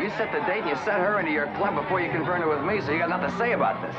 You set the date and you set her into your club before you confirmed it with me, so you got nothing to say about this.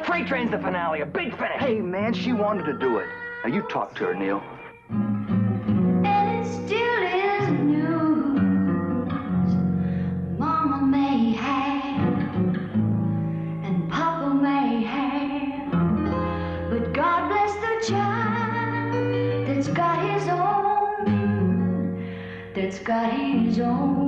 Freight train's the finale, a big finish. Hey, man, she wanted to do it. Now, you talk to her, Neil. And it still is news. Mama may have, and Papa may have, but God bless the child that's got his own, that's got his own.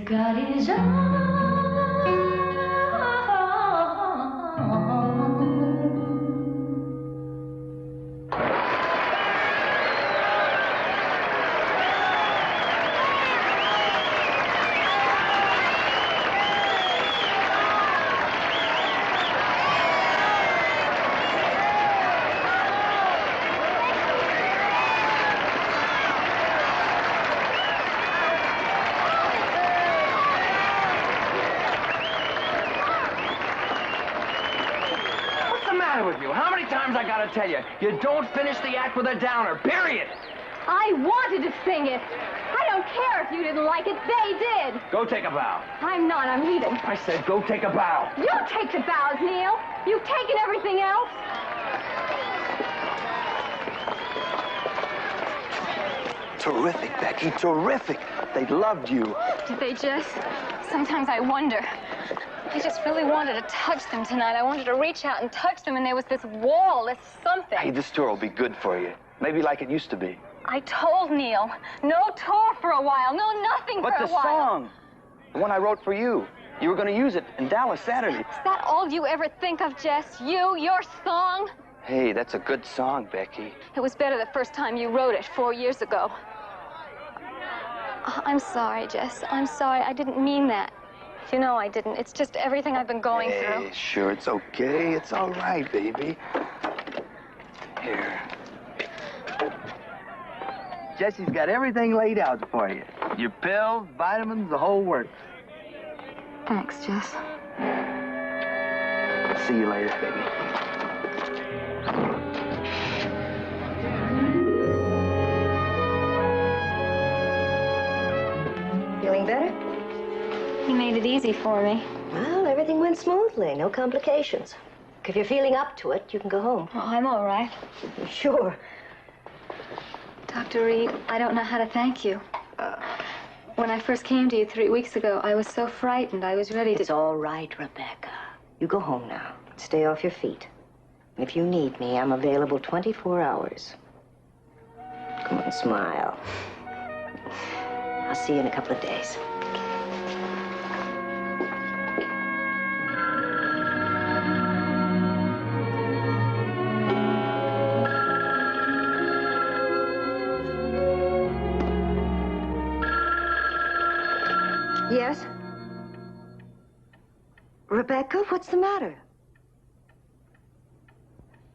God is I tell you, you don't finish the act with a downer, period. I wanted to sing it. I don't care if you didn't like it. They did. Go take a bow. I'm not. I'm leaving. I said go take a bow. You take the bows, Neil. You've taken everything else. Terrific, Becky, terrific. They loved you. Did they just? Sometimes I wonder. I just really wanted to touch them tonight. I wanted to reach out and touch them, and there was this wall, this something. Hey, this tour will be good for you. Maybe like it used to be. I told Neil, no tour for a while, no nothing for a while. But the song, the one I wrote for you, you were going to use it in Dallas Saturday. Is that all you ever think of, Jess? You, your song? Hey, that's a good song, Becky. It was better the first time you wrote it 4 years ago. I'm sorry, Jess. I'm sorry. I didn't mean that. You know I didn't. It's just everything I've been going through. Sure, it's okay. It's all right, baby. Here. Jesse's got everything laid out for you. Your pills, vitamins, the whole works. Thanks, Jess. See you later, baby. Feeling better? He made it easy for me. Well, everything went smoothly. No complications. If you're feeling up to it, you can go home. Oh, I'm all right. Sure. Dr. Reed, I don't know how to thank you. When I first came to you 3 weeks ago, I was so frightened. I was ready to... It's all right, Rebecca. You go home now. Stay off your feet. And if you need me, I'm available 24 hours. Come on, smile. I'll see you in a couple of days. Yes? Rebecca, what's the matter?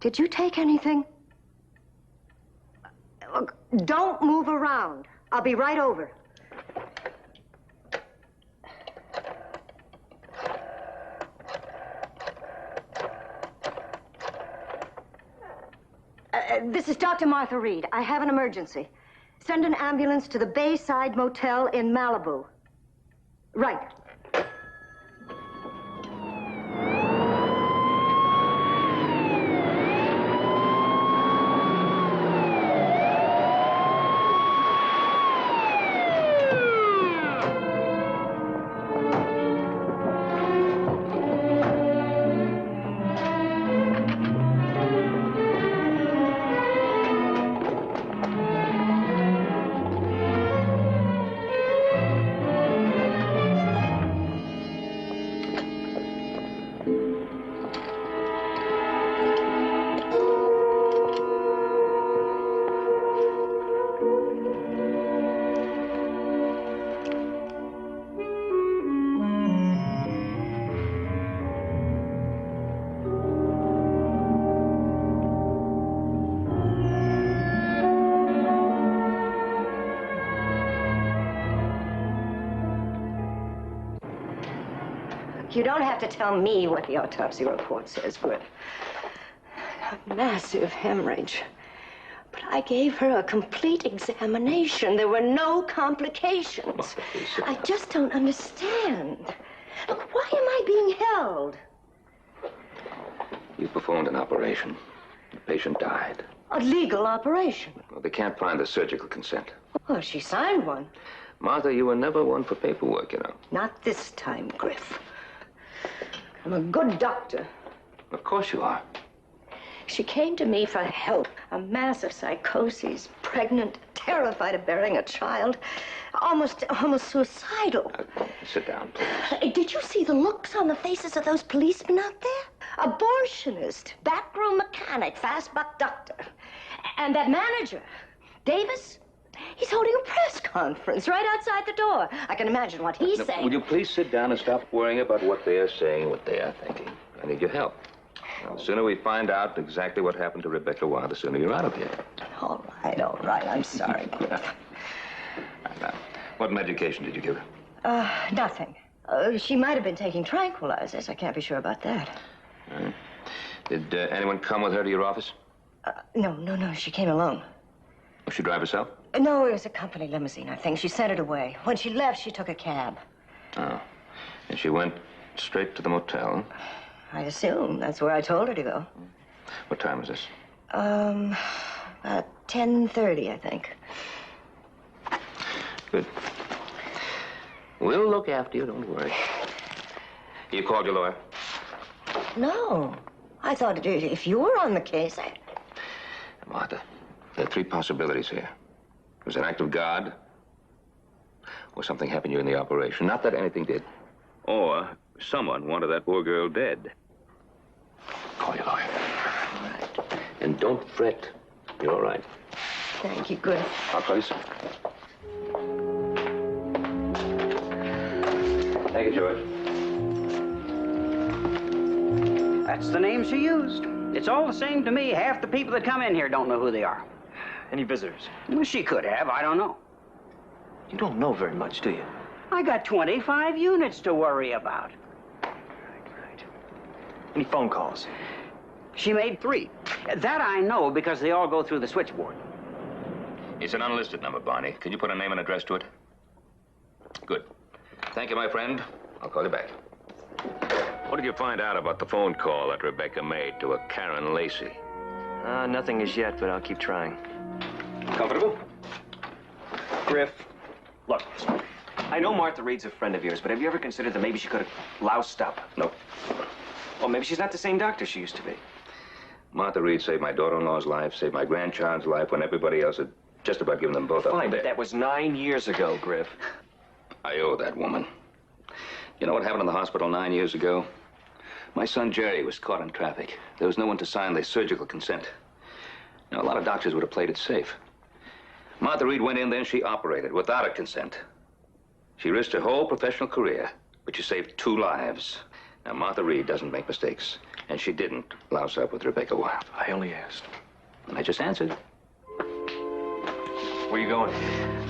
Did you take anything? Look, don't move around. I'll be right over. This is Dr. Martha Reed. I have an emergency. Send an ambulance to the Bayside Motel in Malibu. Right. You don't have to tell me what the autopsy report says, Griff. A massive hemorrhage. But I gave her a complete examination. There were no complications. I just don't understand. Look, why am I being held? You performed an operation. The patient died. A legal operation? Well, they can't find the surgical consent. Well, she signed one. Martha, you were never one for paperwork, you know. Not this time, Griff. I'm a good doctor. Of course you are. She came to me for help. A massive psychosis, pregnant, terrified of bearing a child, almost suicidal. Sit down, please. Did you see the looks on the faces of those policemen out there? Abortionist, backroom mechanic, fast buck doctor. And that manager, Davis, he's holding a press conference right outside the door. I can imagine what he's saying. Will you please sit down and stop worrying about what they are saying, what they are thinking? I need your help. Now, the sooner we find out exactly what happened to Rebecca Wild, the sooner you're out of here. All right. I'm sorry, Griff. Now, what medication did you give her? Nothing. She might have been taking tranquilizers. I can't be sure about that. Did anyone come with her to your office? No. She came alone. Did she drive herself? No, it was a company limousine, I think. She sent it away. When she left, she took a cab. Oh. And she went straight to the motel? I assume. That's where I told her to go. What time was this? About 10:30, I think. Good. We'll look after you, don't worry. You called your lawyer? No. I thought if you were on the case, Martha, there are three possibilities here. It was an act of God, or something happened to you in the operation. Not that anything did. Or someone wanted that poor girl dead. Call your lawyer. All right. And don't fret. You're all right. Thank you, Griff. I'll call you soon. Thank you, George. That's the name she used. It's all the same to me. Half the people that come in here don't know who they are. Any visitors? Well, she could have. I don't know. You don't know very much, do you? I got 25 units to worry about. Right. Any phone calls? She made 3. That I know because they all go through the switchboard. It's an unlisted number, Barney. Can you put a name and address to it? Good. Thank you, my friend. I'll call you back. What did you find out about the phone call that Rebecca made to a Karen Lacey? Nothing as yet, but I'll keep trying. Comfortable? Griff, look, I know Martha Reed's a friend of yours, but have you ever considered that maybe she could have loused up? No. Well, maybe she's not the same doctor she used to be. Martha Reed saved my daughter-in-law's life, saved my grandchild's life when everybody else had just about given them both up. Fine, but that was 9 years ago, Griff. I owe that woman. You know what happened in the hospital 9 years ago? My son Jerry was caught in traffic. There was no one to sign the surgical consent. Now, a lot of doctors would have played it safe. Martha Reed went in there and she operated without a consent. She risked her whole professional career, but she saved 2 lives. Now, Martha Reed doesn't make mistakes, and she didn't louse up with Rebecca Wilde. I only asked. And I just answered. Where are you going?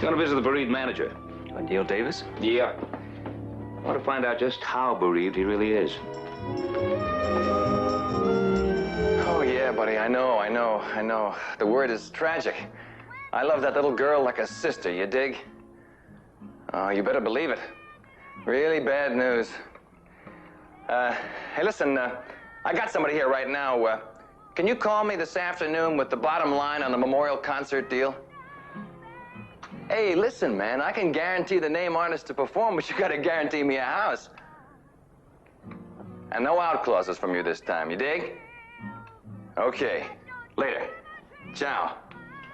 Going to visit the bereaved manager. Neil Davis? Yeah. I want to find out just how bereaved he really is. Oh, yeah, buddy, I know. The word is tragic. I love that little girl like a sister, you dig? Oh, you better believe it. Really bad news. Hey, listen, I got somebody here right now. Can you call me this afternoon with the bottom line on the memorial concert deal? Hey, listen, man, I can guarantee the name artist to perform, but you gotta guarantee me a house. And no out clauses from you this time, you dig? Okay, later. Ciao.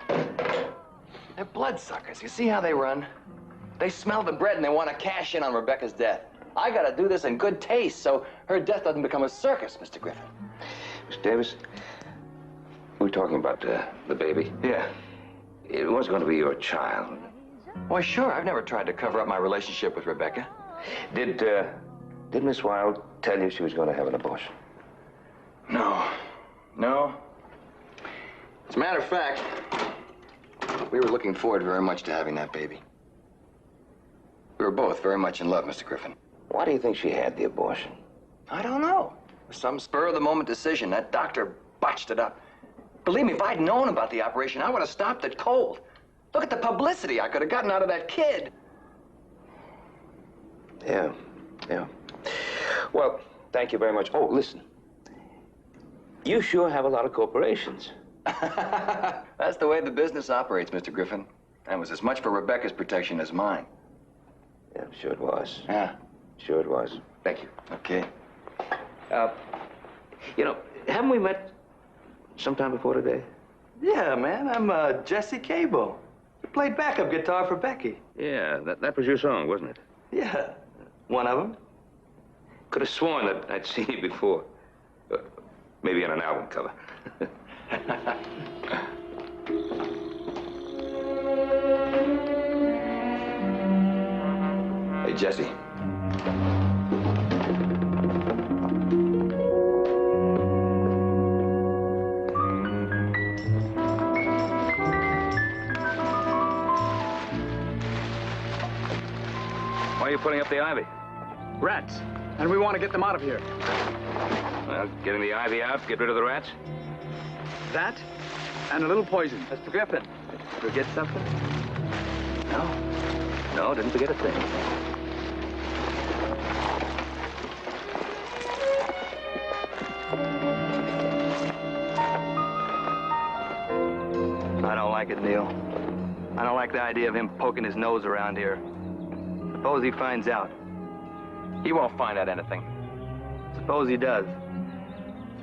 They're bloodsuckers. You see how they run? They smell the bread and they want to cash in on Rebecca's death. I gotta do this in good taste so her death doesn't become a circus, Mr. Griffin. Mr. Davis, we were talking about the baby. Yeah. It was going to be your child. Why, sure. I've never tried to cover up my relationship with Rebecca. Did Miss Wilde tell you she was going to have an abortion? No. As a matter of fact, we were looking forward very much to having that baby. We were both very much in love, Mr. Griffin. Why do you think she had the abortion? I don't know. Some spur-of-the-moment decision. That doctor botched it up. Believe me, if I'd known about the operation, I would have stopped it cold. Look at the publicity I could have gotten out of that kid. Yeah. Well, thank you very much. Oh, listen. You sure have a lot of corporations. That's the way the business operates, Mr. Griffin. That was as much for Rebecca's protection as mine. Yeah, sure it was. Yeah. Sure it was. Thank you. Okay. Haven't we met sometime before today? Yeah, man, I'm Jesse Cable. You played backup guitar for Becky. Yeah, that was your song, wasn't it? Yeah, one of them. Could have sworn that I'd seen you before. Maybe on an album cover. Hey, Jesse. Why are you putting up the ivy? Rats. And we want to get them out of here. Well, getting the ivy out, get rid of the rats? That and a little poison. Mr. Griffin, forget something? No, didn't forget a thing. I don't like it, Neil. I don't like the idea of him poking his nose around here. Suppose he finds out. He won't find out anything. Suppose he does.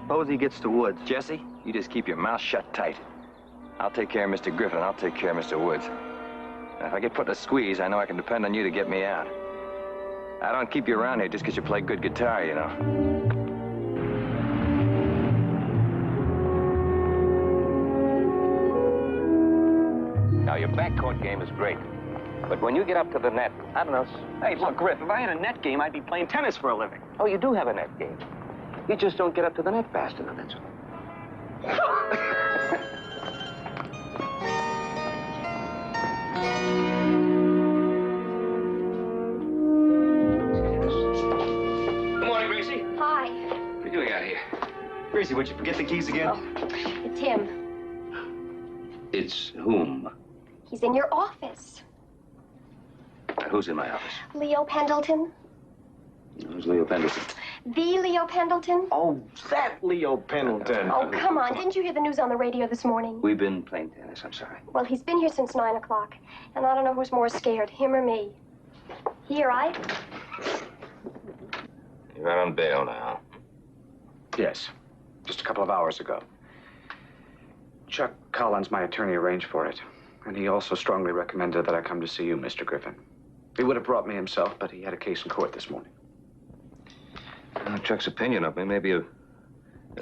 Suppose he gets to Woods. Jesse, you just keep your mouth shut tight. I'll take care of Mr. Griffin, and I'll take care of Mr. Woods. And if I get put in a squeeze, I know I can depend on you to get me out. I don't keep you around here just because you play good guitar, you know. Now, your backcourt game is great. But when you get up to the net, I don't know. Hey, look, Griff, if I had a net game, I'd be playing tennis for a living. Oh, you do have a net game. You just don't get up to the net fast enough, that's all. Good morning, Gracie. Hi. What are you doing out here? Gracie, would you forget the keys again? Oh, it's him. It's whom? He's in your office. Who's in my office? Leo Pendleton. Who's Leo Pendleton? The Leo Pendleton. Oh, that Leo Pendleton. Oh, come on. Didn't you hear the news on the radio this morning? We've been playing tennis, I'm sorry. Well, he's been here since 9 o'clock. And I don't know who's more scared, him or me. Here, You're out on bail now. Yes, just a couple of hours ago. Chuck Collins, my attorney, arranged for it. And he also strongly recommended that I come to see you, Mr. Griffin. He would have brought me himself, but he had a case in court this morning. Chuck's opinion of me may be a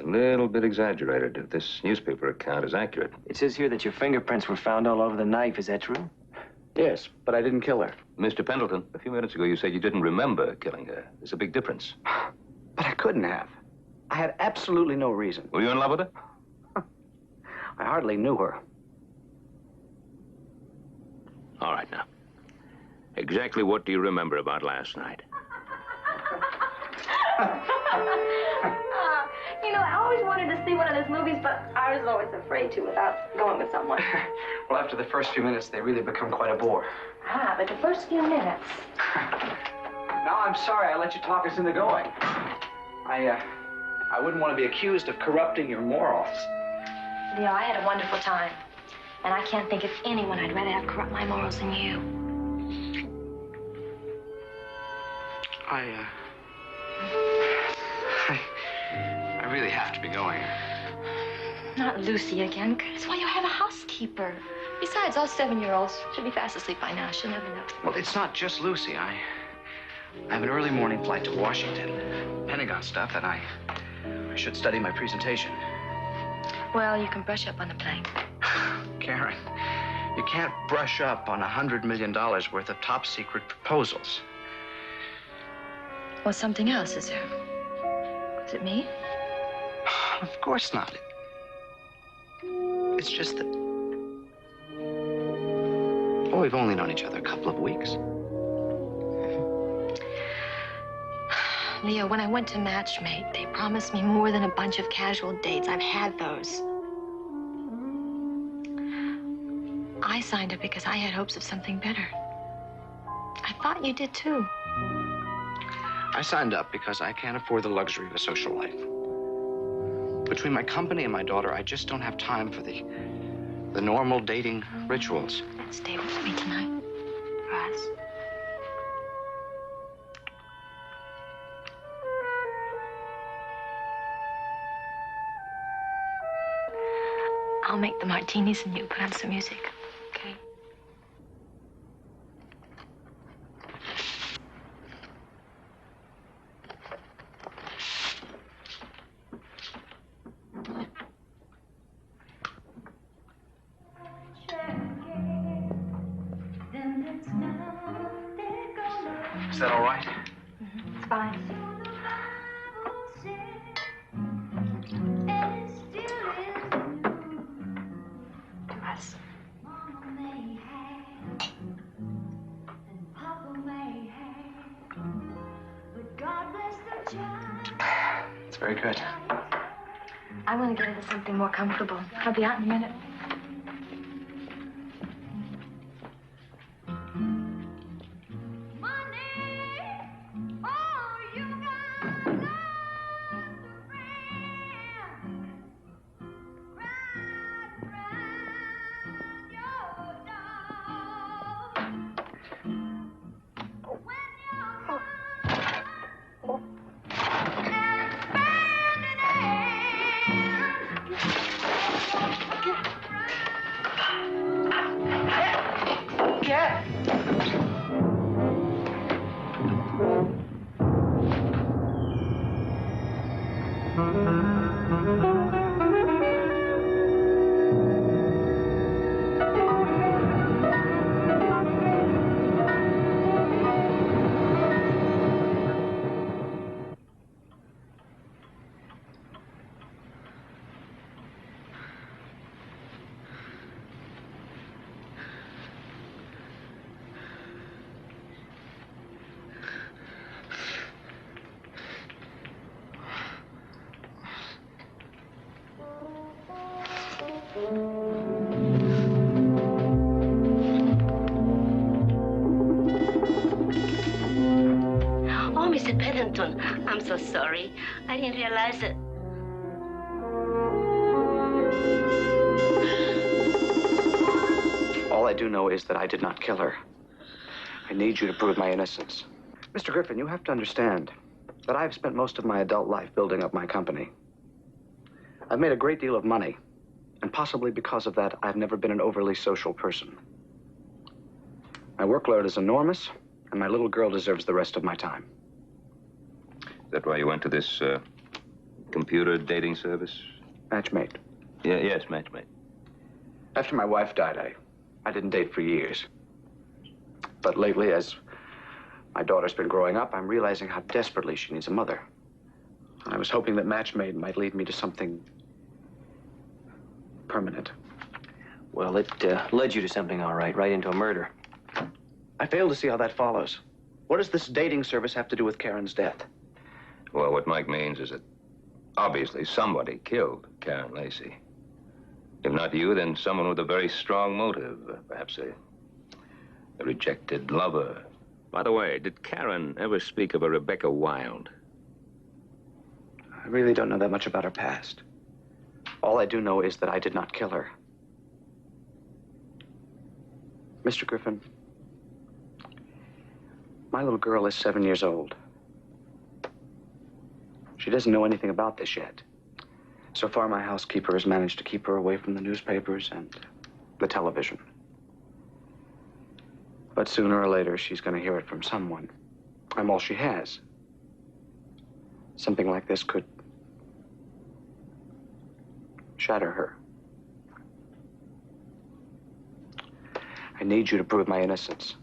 little bit exaggerated if this newspaper account is accurate. It says here that your fingerprints were found all over the knife. Is that true? Yes, but I didn't kill her. Mr. Pendleton, a few minutes ago you said you didn't remember killing her. There's a big difference. But I couldn't have. I had absolutely no reason. Were you in love with her? I hardly knew her. All right, now. Exactly what do you remember about last night? You know, I always wanted to see one of those movies, but I was always afraid to without going with someone. Well, after the first few minutes, they really become quite a bore. Ah, but the first few minutes. No, I'm sorry I let you talk us into going. I wouldn't want to be accused of corrupting your morals. Leo, I had a wonderful time. And I can't think of anyone I'd rather have corrupt my morals than you. I really have to be going. Not Lucy again. Curtis, why you have a housekeeper? Besides, all 7-year-olds should be fast asleep by now. She'll never know. Well, it's not just Lucy. I have an early morning flight to Washington. Pentagon stuff, and I should study my presentation. Well, you can brush up on the plane. Karen, you can't brush up on $100 million worth of top-secret proposals. Well, something else, is there? Is it me? Of course not. It's just that... Oh, we've only known each other a couple of weeks. Leo, when I went to Matchmate, they promised me more than a bunch of casual dates. I've had those. I signed up because I had hopes of something better. I thought you did, too. I signed up because I can't afford the luxury of a social life. Between my company and my daughter, I just don't have time for the normal dating rituals. Stay with me tonight, for us. I'll make the martinis and you put on some music, okay? Is that all right? It's fine. Us. It's very good. I want to get into something more comfortable. I'll be out in a minute. Oh, Mr. Pendleton, I'm so sorry. I didn't realize it. All I do know is that I did not kill her. I need you to prove my innocence. Mr. Griffin, you have to understand that I've spent most of my adult life building up my company. I've made a great deal of money, and possibly because of that, I've never been an overly social person. My workload is enormous, and my little girl deserves the rest of my time. Is that why you went to this computer dating service? Matchmate. Yeah, yes, Matchmate. After my wife died, I didn't date for years. But lately, as my daughter's been growing up, I'm realizing how desperately she needs a mother. I was hoping that Matchmade might lead me to something permanent. Well, it led you to something, all right, right into a murder. I fail to see how that follows. What does this dating service have to do with Karen's death? Well, what Mike means is that obviously somebody killed Karen Lacey. If not you, then someone with a very strong motive. Perhaps a rejected lover. By the way, did Karen ever speak of a Rebecca Wild? I really don't know that much about her past. All I do know is that I did not kill her. Mr. Griffin, my little girl is 7 years old. She doesn't know anything about this yet. So far, my housekeeper has managed to keep her away from the newspapers and the television. But sooner or later, she's going to hear it from someone. I'm all she has. Something like this could shatter her. I need you to prove my innocence.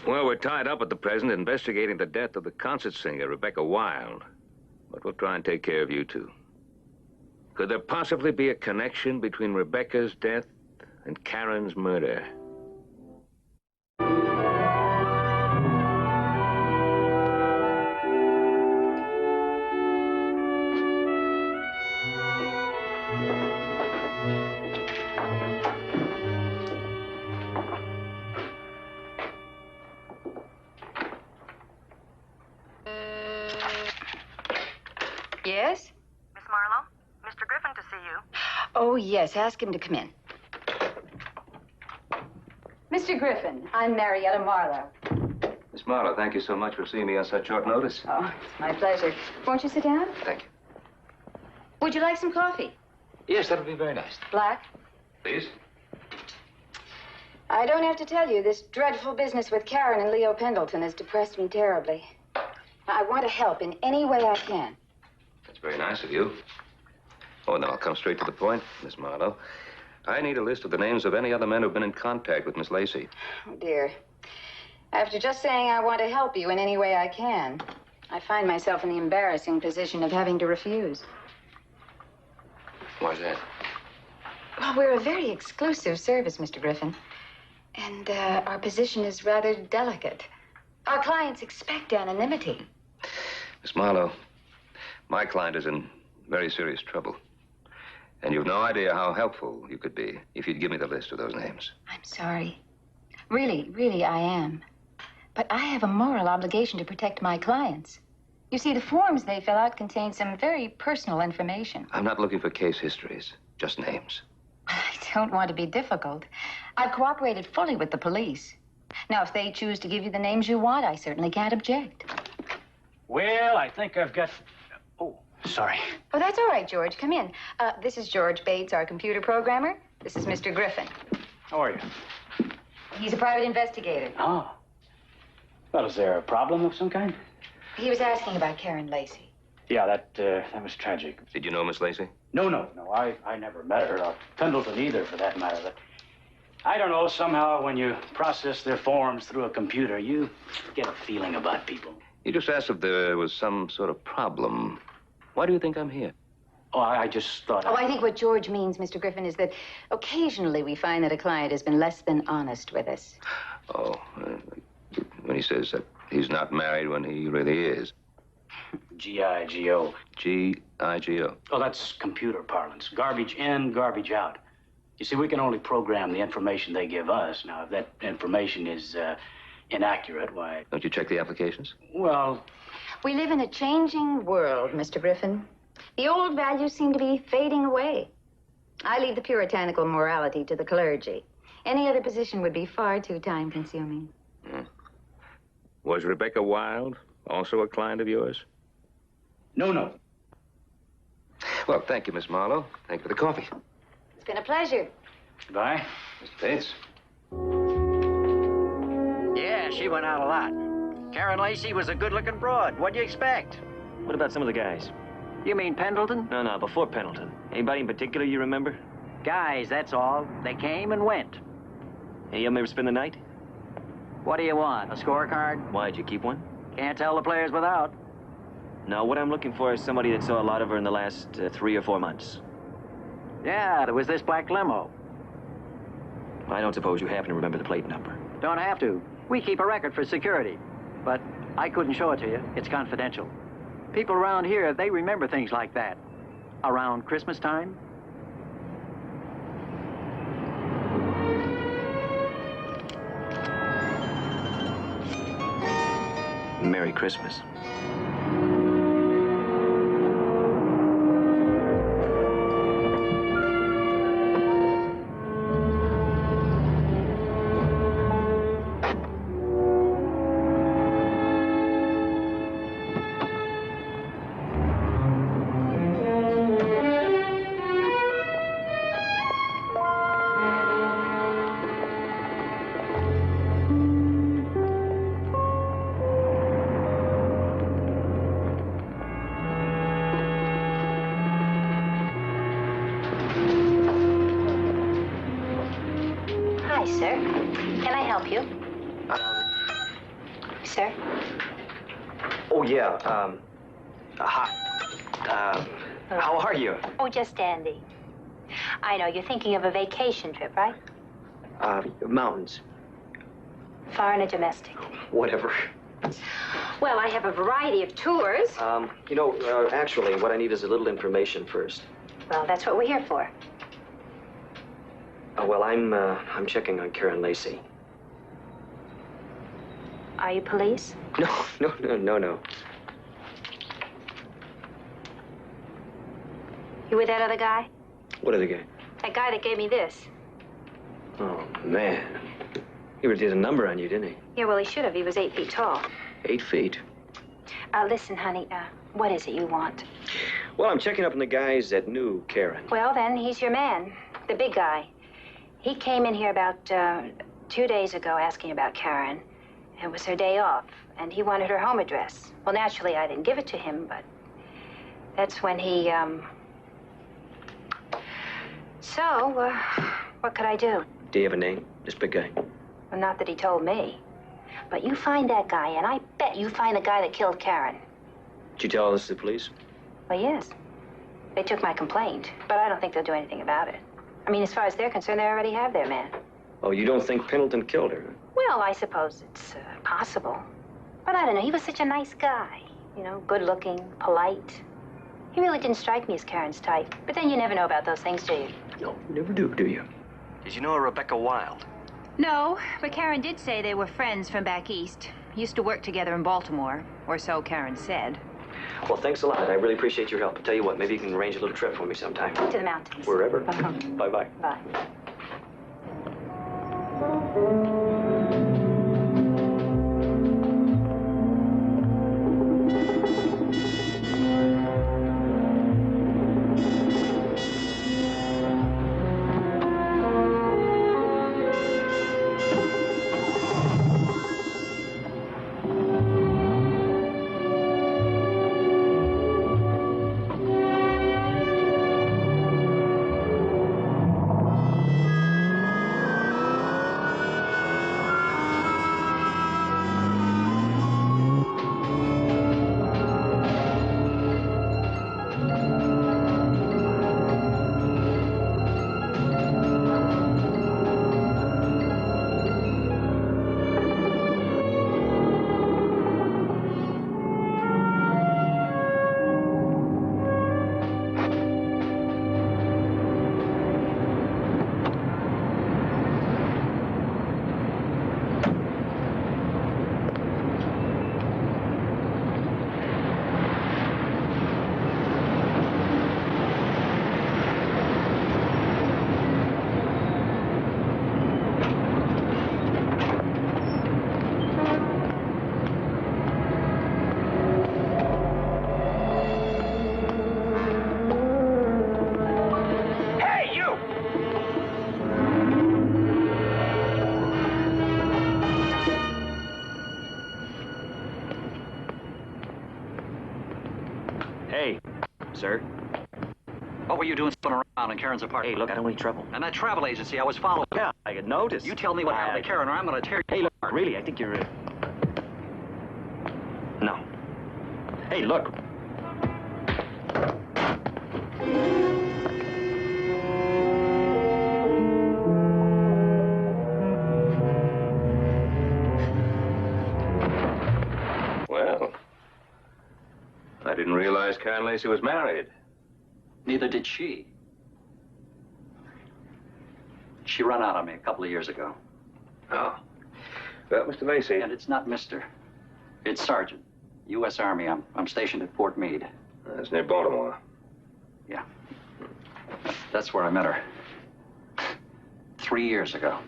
Well, we're tied up at the present investigating the death of the concert singer, Rebecca Wild. But we'll try and take care of you, too. Could there possibly be a connection between Rebecca's death and Karen's murder? Yes? Miss Marlowe, Mr. Griffin to see you. Oh, yes. Ask him to come in. Mr. Griffin, I'm Marietta Marlowe. Miss Marlowe, thank you so much for seeing me on such short notice. Oh, it's my pleasure. Won't you sit down? Thank you. Would you like some coffee? Yes, that would be very nice. Black? Please. I don't have to tell you, this dreadful business with Karen and Leo Pendleton has depressed me terribly. I want to help in any way I can. That's very nice of you. Oh, now I'll come straight to the point, Miss Marlowe. I need a list of the names of any other men who've been in contact with Miss Lacey. Oh, dear. After just saying I want to help you in any way I can, I find myself in the embarrassing position of having to refuse. Why's that? Well, we're a very exclusive service, Mr. Griffin. And our position is rather delicate. Our clients expect anonymity. Miss Marlowe, my client is in very serious trouble. And you've no idea how helpful you could be if you'd give me the list of those names. I'm sorry. Really, really, I am. But I have a moral obligation to protect my clients. You see, the forms they fill out contain some very personal information. I'm not looking for case histories, just names. I don't want to be difficult. I've cooperated fully with the police. Now, if they choose to give you the names you want, I certainly can't object. Well, I think I've got... Oh, sorry. Oh, that's all right, George. Come in. This is George Bates, our computer programmer. This is Mr. Griffin. How are you? He's a private investigator. Oh. Well, is there a problem of some kind? He was asking about Karen Lacey. Yeah, that was tragic. Did you know Miss Lacey? No, I never met her, or Pendleton either, for that matter. But I don't know, somehow when you process their forms through a computer, you get a feeling about people. You just asked if there was some sort of problem. Why do you think I'm here? Oh, I just thought... Oh, I think what George means, Mr. Griffin, is that occasionally we find that a client has been less than honest with us. Oh, when he says that he's not married when he really is. G-I-G-O. G-I-G-O. Oh, that's computer parlance. Garbage in, garbage out. You see, we can only program the information they give us. Now, if that information is inaccurate, why... Don't you check the applications? Well... We live in a changing world, Mr. Griffin. The old values seem to be fading away. I leave the puritanical morality to the clergy. Any other position would be far too time-consuming. Was Rebecca Wild also a client of yours? No. Well, thank you, Miss Marlowe. Thank you for the coffee. It's been a pleasure. Goodbye. Mr. Bates. Yeah, she went out a lot. Karen Lacey was a good-looking broad. What'd you expect? What about some of the guys? You mean Pendleton? No, before Pendleton. Anybody in particular you remember? Guys, that's all. They came and went. Hey, you ever spend the night? What do you want, a scorecard? Why'd you keep one? Can't tell the players without. No, what I'm looking for is somebody that saw a lot of her in the last 3 or 4 months. Yeah, there was this black limo. I don't suppose you happen to remember the plate number. Don't have to. We keep a record for security. But I couldn't show it to you. It's confidential. People around here, they remember things like that. Around Christmas time. Merry Christmas. Hi, sir. Can I help you? Sir? Oh, yeah, hi. How are you? Oh, just dandy. I know, you're thinking of a vacation trip, right? Mountains. Foreign or domestic? Whatever. Well, I have a variety of tours. Actually, what I need is a little information first. Well, that's what we're here for. Well, I'm checking on Karen Lacey. Are you police? No. You with that other guy? What other guy? That guy that gave me this. Oh, man. He really did a number on you, didn't he? Yeah, well, he should have. He was 8 feet tall. 8 feet. Listen, honey, what is it you want? Well, I'm checking up on the guys that knew Karen. Well, then, he's your man, the big guy. He came in here about 2 days ago asking about Karen. It was her day off, and he wanted her home address. Well, naturally, I didn't give it to him, but that's when he, So, what could I do? Do you have a name, this big guy? Well, not that he told me. But you find that guy, and I bet you find the guy that killed Karen. Did you tell this to the police? Well, yes. They took my complaint, but I don't think they'll do anything about it. I mean, as far as they're concerned, they already have their man. Oh, you don't think Pendleton killed her? Well, I suppose it's possible. But I don't know, he was such a nice guy. You know, good-looking, polite. He really didn't strike me as Karen's type. But then you never know about those things, do you? No, you never do you? Did you know a Rebecca Wild? No, but Karen did say they were friends from back east. Used to work together in Baltimore, or so Karen said. Well, thanks a lot. I really appreciate your help. I'll tell you what, maybe you can arrange a little trip for me sometime. To the mountains. Wherever. Uh-huh. Bye-bye. Bye. Sir? What were you doing sitting around in Karen's apartment? Hey, look, I don't need trouble. And that travel agency I was following. Yeah, I had noticed. You tell me what happened to Karen or I'm going to tear you. Hey, look, really, I think you're... No. Hey, look. Well, I didn't realize Karen Lacey was married. Neither did she. She ran out on me a couple of years ago. Oh. Well, Mr. Lacey... And it's not Mr. It's Sergeant. U.S. Army. I'm stationed at Fort Meade. That's near Baltimore. Yeah. That's where I met her. 3 years ago.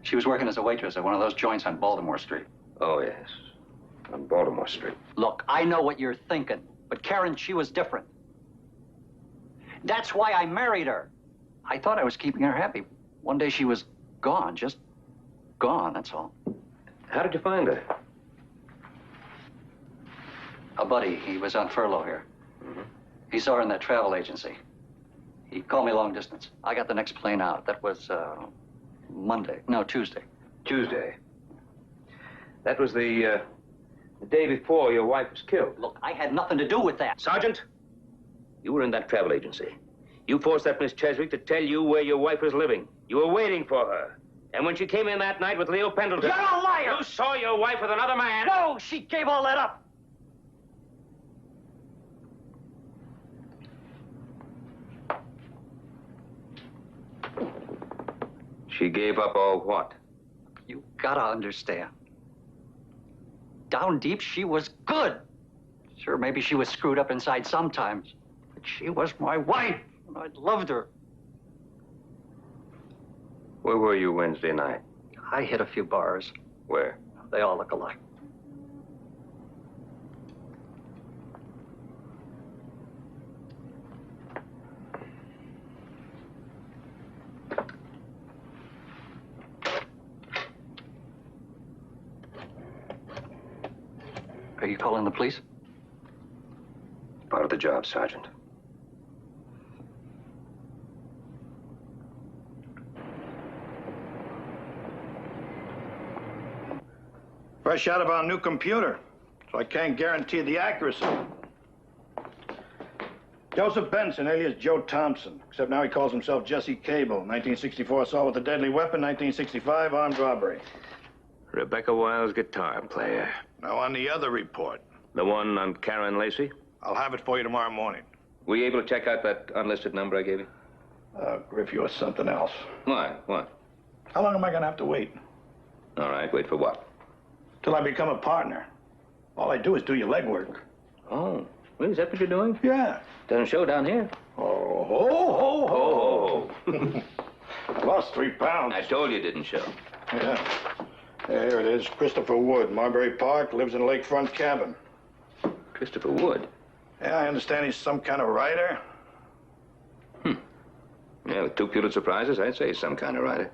She was working as a waitress at one of those joints on Baltimore Street. Oh, yes. On Baltimore Street. Look, I know what you're thinking, but Karen, she was different. That's why I married her. I thought I was keeping her happy. One day she was gone, just gone, that's all. How did you find her? A buddy, he was on furlough here. Mm-hmm. He saw her in that travel agency. He called me long distance. I got the next plane out. That was, Tuesday. Tuesday. That was the day before your wife was killed. Look, I had nothing to do with that. Sergeant, you were in that travel agency. You forced that Miss Cheswick to tell you where your wife was living. You were waiting for her. And when she came in that night with Leo Pendleton... You're a liar! You saw your wife with another man. No, she gave all that up. She gave up all what? You gotta understand. Down deep, she was good. Sure, maybe she was screwed up inside sometimes. But she was my wife, and I loved her. Where were you Wednesday night? I hit a few bars. Where? They all look alike. Are you calling the police? Part of the job, Sergeant. Fresh out of our new computer, so I can't guarantee the accuracy. Joseph Benson, alias Joe Thompson, except now he calls himself Jesse Cable. 1964 assault with a deadly weapon, 1965 armed robbery. Rebecca Wiles, guitar player. Now on the other report. The one on Karen Lacey? I'll have it for you tomorrow morning. Were you able to check out that unlisted number I gave you? Griff, you're something else. Why? What? How long am I gonna have to wait? All right, wait for what? Till I become a partner. All I do is do your legwork. Oh, well, is that what you're doing? Yeah. Doesn't show down here. Oh, ho, ho, ho. Lost 3 pounds. I told you it didn't show. Yeah. Yeah, here it is. Christopher Wood, Marbury Park, lives in a lakefront cabin. Christopher Wood? Yeah, I understand he's some kind of writer. Yeah, with 2 Pulitzer Prizes, I'd say he's some kind of writer.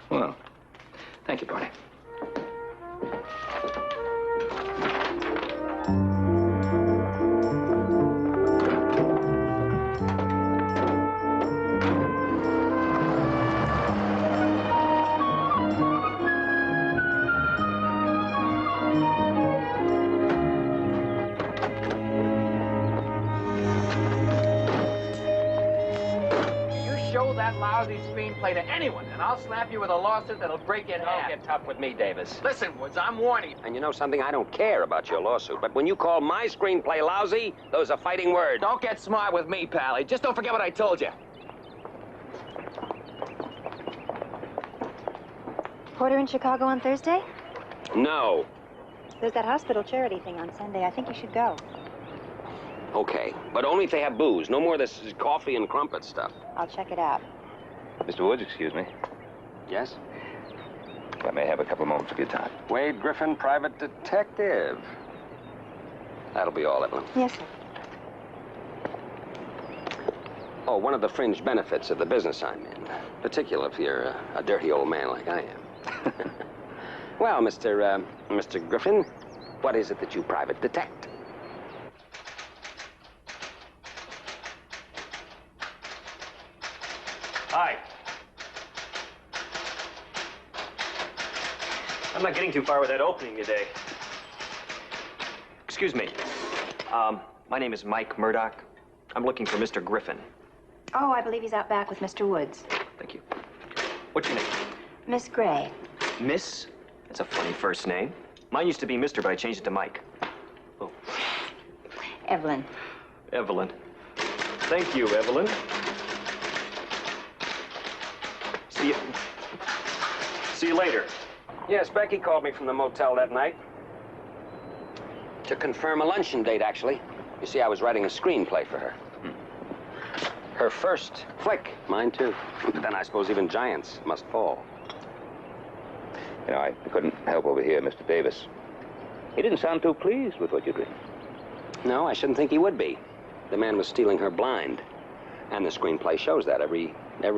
Well, thank you, Barney. Screenplay to anyone, and I'll slap you with a lawsuit that'll break your Don't hand. get tough with me, Davis. Listen, Woods, I'm warning you. And you know something? I don't care about your lawsuit, but when you call my screenplay lousy, those are fighting words. Don't get smart with me, Pally. Just don't forget what I told you. Porter in Chicago on Thursday? No. There's that hospital charity thing on Sunday. I think you should go. Okay, but only if they have booze. No more of this coffee and crumpet stuff. I'll check it out. Mr. Woods, excuse me. Yes? If I may have a couple of moments of your time. Wade Griffin, private detective. That'll be all, Evelyn. Yes, sir. Oh, one of the fringe benefits of the business I'm in. Particularly if you're a dirty old man like I am. Well, Mr. Griffin, what is it that you private detect? I'm not getting too far with that opening today. Excuse me. My name is Mike Murdoch. I'm looking for Mr. Griffin. Oh, I believe he's out back with Mr. Woods. Thank you. What's your name? Miss Gray. Miss? That's a funny first name. Mine used to be Mr., but I changed it to Mike. Oh. Evelyn. Evelyn. Thank you, Evelyn. See you later. Yes, Becky called me from the motel that night. To confirm a luncheon date, actually. You see, I was writing a screenplay for her. Her first flick, mine too. Then I suppose even giants must fall. You know, I couldn't help overhear Mr. Davis. He didn't sound too pleased with what you'd written. No, I shouldn't think he would be. The man was stealing her blind. And the screenplay shows that, every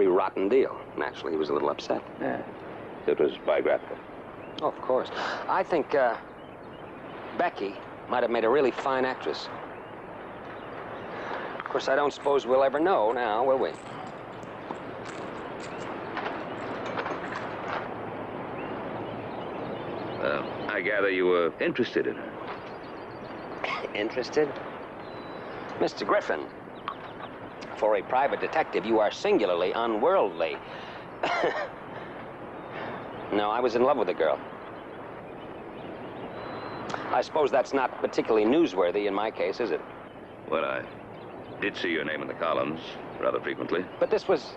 rotten deal. Naturally, he was a little upset. Yeah. So it was biographical. Oh, of course. I think, Becky might have made a really fine actress. Of course, I don't suppose we'll ever know now, will we? I gather you were interested in her. Interested? Mr. Griffin, for a private detective, you are singularly unworldly. No, I was in love with the girl. I suppose that's not particularly newsworthy in my case, is it? Well, I did see your name in the columns rather frequently. But this was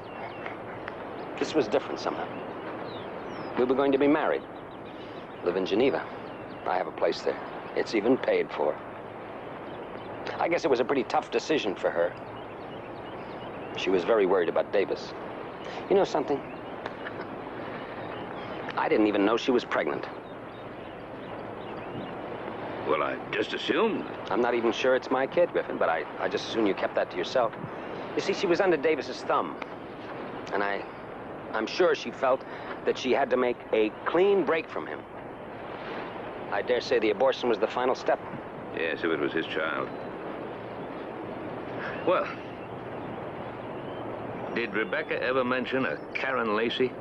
different somehow. We were going to be married. Live in Geneva. I have a place there. It's even paid for. I guess it was a pretty tough decision for her. She was very worried about Davis. You know something? I didn't even know she was pregnant. Well, I just assumed. I'm not even sure it's my kid, Griffin, but I just assume you kept that to yourself. You see, she was under Davis's thumb. And I'm sure she felt that she had to make a clean break from him. I dare say the abortion was the final step. Yes, if it was his child. Well, did Rebecca ever mention a Karen Lacey?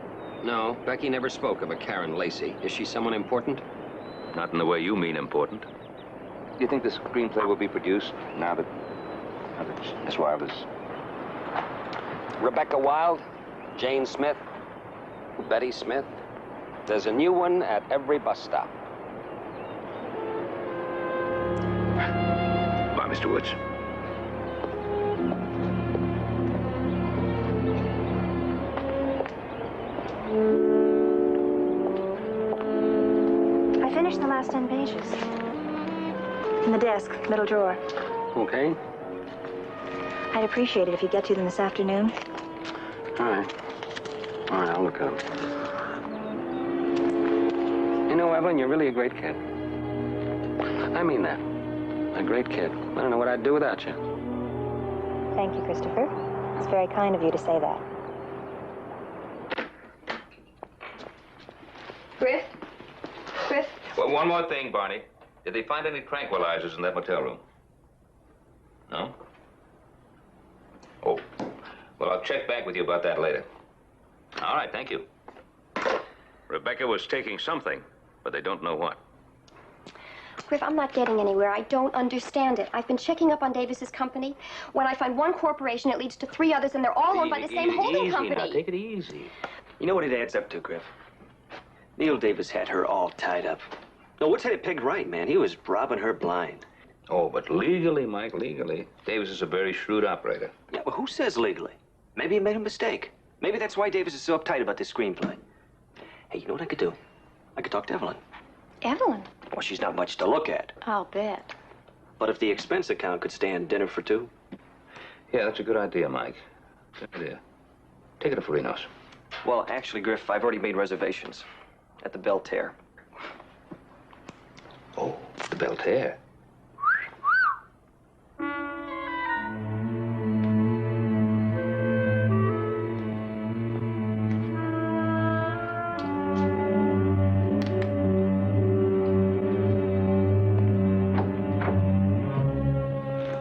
No, Becky never spoke of a Karen Lacey. Is she someone important? Not in the way you mean important. Do you think the screenplay will be produced now that Miss Wilde is... Rebecca Wilde, Jane Smith, Betty Smith. There's a new one at every bus stop. Bye, Mr. Woods. I finished the last 10 pages. In the desk, middle drawer. Okay. I'd appreciate it if you get to them this afternoon. All right. All right, I'll look at them. You know, Evelyn, you're really a great kid. I mean that. A great kid. I don't know what I'd do without you. Thank you, Christopher. It's very kind of you to say that. Griff? Griff? Well, one more thing, Barney. Did they find any tranquilizers in that motel room? No? Oh. Well, I'll check back with you about that later. All right, thank you. Rebecca was taking something, but they don't know what. Griff, I'm not getting anywhere. I don't understand it. I've been checking up on Davis's company. When I find one corporation, it leads to 3 others, and they're all owned by the same holding company. Now, take it easy. You know what it adds up to, Griff? Neil Davis had her all tied up. No, Woods had it pegged right, man. He was robbing her blind. Oh, but legally, Mike, legally, Davis is a very shrewd operator. Yeah, well, who says legally? Maybe he made a mistake. Maybe that's why Davis is so uptight about this screenplay. Hey, you know what I could do? I could talk to Evelyn. Evelyn? Well, she's not much to look at. I'll bet. But if the expense account could stand dinner for 2? Yeah, that's a good idea, Mike. Good idea. Take it to Farino's. Well, actually, Griff, I've already made reservations at the Belterre. Oh, the Belterre.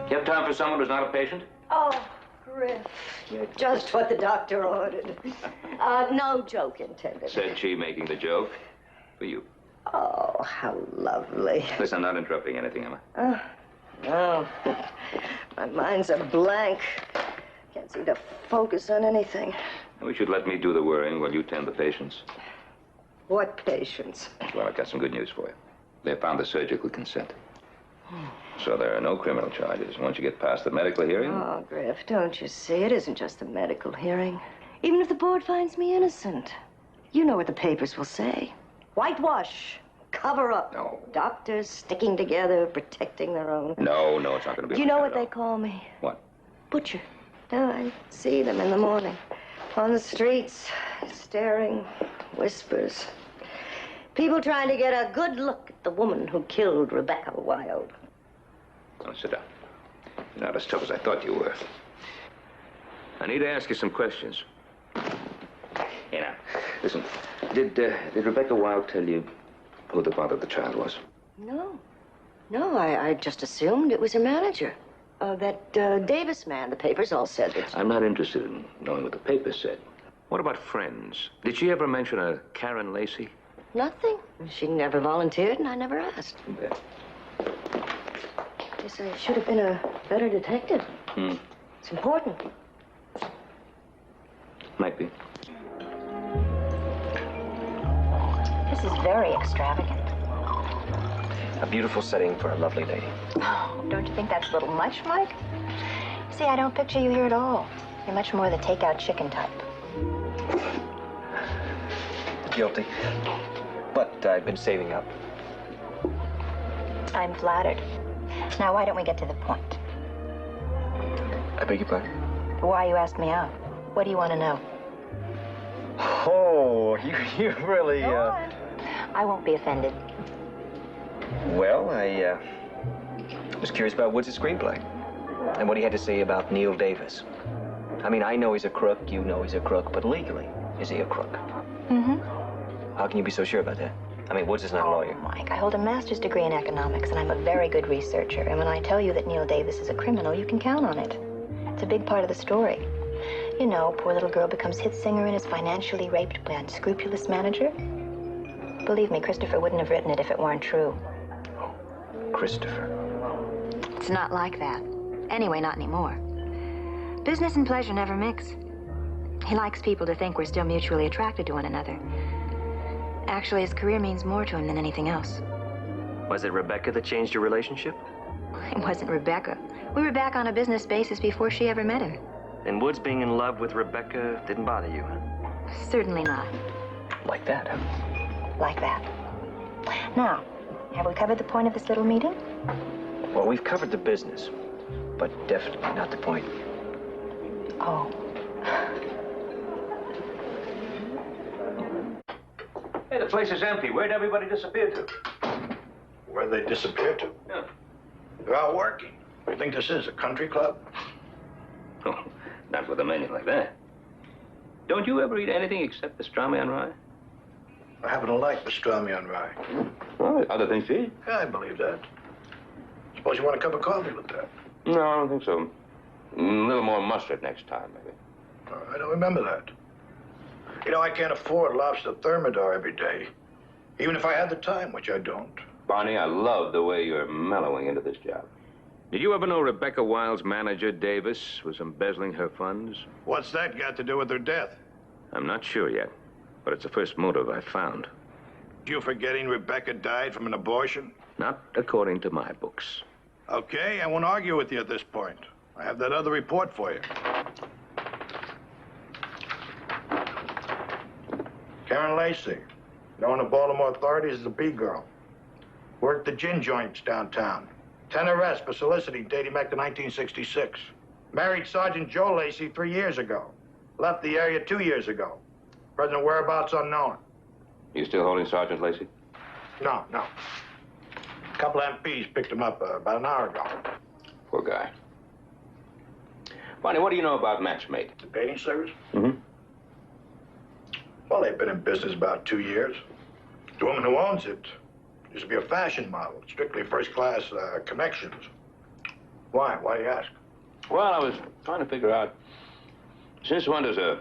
You have time for someone who's not a patient? Oh, Griff, you're just what the doctor ordered. No joke intended. Said she, making the joke. For you. Oh, how lovely. Listen, I'm not interrupting anything, am I? Oh, no. My mind's a blank. Can't seem to focus on anything. We should let me do the worrying while you tend the patients. What patients? Well, I've got some good news for you. They found the surgical consent. So there are no criminal charges. Once you get past the medical hearing... Oh, Griff, don't you see? It isn't just the medical hearing. Even if the board finds me innocent, you know what the papers will say. Whitewash. Cover up. No. Doctors sticking together, protecting their own. No, it's not going to be... Do you know what they call me? What? Butcher. No, I see them in the morning. On the streets, staring, whispers. People trying to get a good look at the woman who killed Rebecca Wilde. Now, sit down. You're not as tough as I thought you were. I need to ask you some questions. Here now, listen. Did Rebecca Wilde tell you who the father of the child was? No. No, I just assumed it was her manager. That Davis man. The papers all said that... I'm not interested in knowing what the papers said. What about friends? Did she ever mention a Karen Lacey? Nothing. She never volunteered, and I never asked. Yeah. Guess I should have been a better detective. It's important. Might be. This is very extravagant. A beautiful setting for a lovely lady. Oh, don't you think that's a little much, Mike? See, I don't picture you here at all. You're much more the takeout chicken type. Guilty. But I've been saving up. I'm flattered. Now, why don't we get to the point? I beg your pardon? Why you asked me out? What do you want to know? Oh, you really, Go on. I won't be offended. Well, I was curious about Woods' screenplay and what he had to say about Neil Davis. I mean, I know he's a crook, you know he's a crook, but legally, is he a crook? Mm-hmm. How can you be so sure about that? I mean, Woods is not a lawyer. Mike, I hold a master's degree in economics, and I'm a very good researcher. And when I tell you that Neil Davis is a criminal, you can count on it. It's a big part of the story. You know, poor little girl becomes hit singer and is financially raped by an unscrupulous manager. Believe me, Christopher wouldn't have written it if it weren't true. Christopher. It's not like that. Anyway, not anymore. Business and pleasure never mix. He likes people to think we're still mutually attracted to one another. Actually, his career means more to him than anything else. Was it Rebecca that changed your relationship? It wasn't Rebecca. We were back on a business basis before she ever met him. And Woods being in love with Rebecca didn't bother you, huh? Certainly not. Like that, huh? Like that. Now, have we covered the point of this little meeting? Well, we've covered the business, but definitely not the point. Oh. Hey, the place is empty. Where'd everybody disappear to? Where they disappear to? Yeah. They're out working. What do you think this is, a country club? Oh, not with a menu like that. Don't you ever eat anything except pastrami on rye? I happen to like pastrami on rye. Well, other things to eat. Yeah, I believe that. Suppose you want a cup of coffee with that? No, I don't think so. A little more mustard next time, maybe. I don't remember that. You know, I can't afford lobster thermidor every day. Even if I had the time, which I don't. Barney, I love the way you're mellowing into this job. Did you ever know Rebecca Wilde's manager, Davis, was embezzling her funds? What's that got to do with her death? I'm not sure yet, but it's the first motive I found. You forgetting Rebecca died from an abortion? Not according to my books. Okay, I won't argue with you at this point. I have that other report for you. Karen Lacey, known to Baltimore authorities as a B-girl. Worked the gin joints downtown. 10 arrests for soliciting dating back to 1966. Married Sergeant Joe Lacey 3 years ago. Left the area 2 years ago. Present whereabouts unknown. You still holding Sergeant Lacey? No. A couple of MPs picked him up about an hour ago. Poor guy. Barney, what do you know about Matchmate? The dating service? Mm-hmm. Well, they've been in business about 2 years. The woman who owns it used to be a fashion model, strictly first-class connections. Why? Why do you ask? Well, I was trying to figure out, since when does a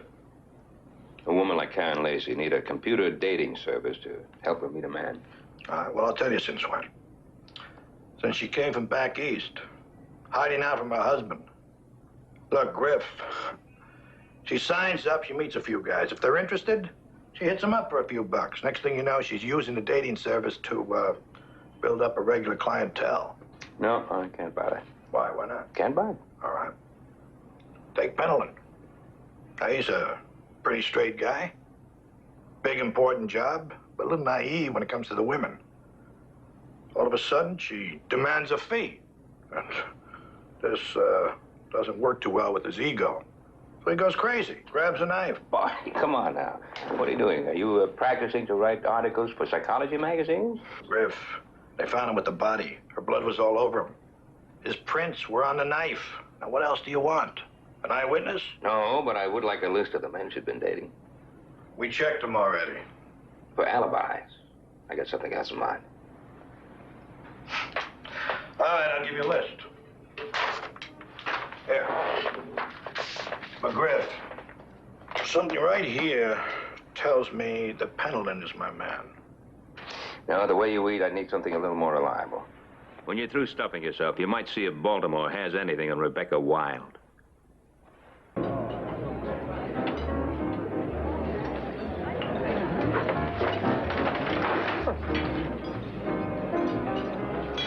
woman like Karen Lacey need a computer dating service to help her meet a man? All right, well, I'll tell you since when. Since she came from back east, hiding out from her husband. Look, Griff, she signs up, she meets a few guys. If they're interested, she hits them up for a few bucks. Next thing you know, she's using the dating service to build up a regular clientele. No, I can't buy that. Why? Why not? Can't buy it. All right. Take Pendleton. Now, he's a pretty straight guy. Big, important job, but a little naive when it comes to the women. All of a sudden, she demands a fee. And this doesn't work too well with his ego. So he goes crazy, grabs a knife. Boy, come on now. What are you doing? Are you practicing to write articles for psychology magazines? Griff, they found him with the body. Her blood was all over him. His prints were on the knife. Now, what else do you want? An eyewitness? No, but I would like a list of the men she'd been dating. We checked them already. For alibis. I got something else in mind. All right, I'll give you a list. Here. McGriff, something right here tells me that Pendleton is my man. Now, the way you eat, I need something a little more reliable. When you're through stuffing yourself, you might see if Baltimore has anything on Rebecca Wild.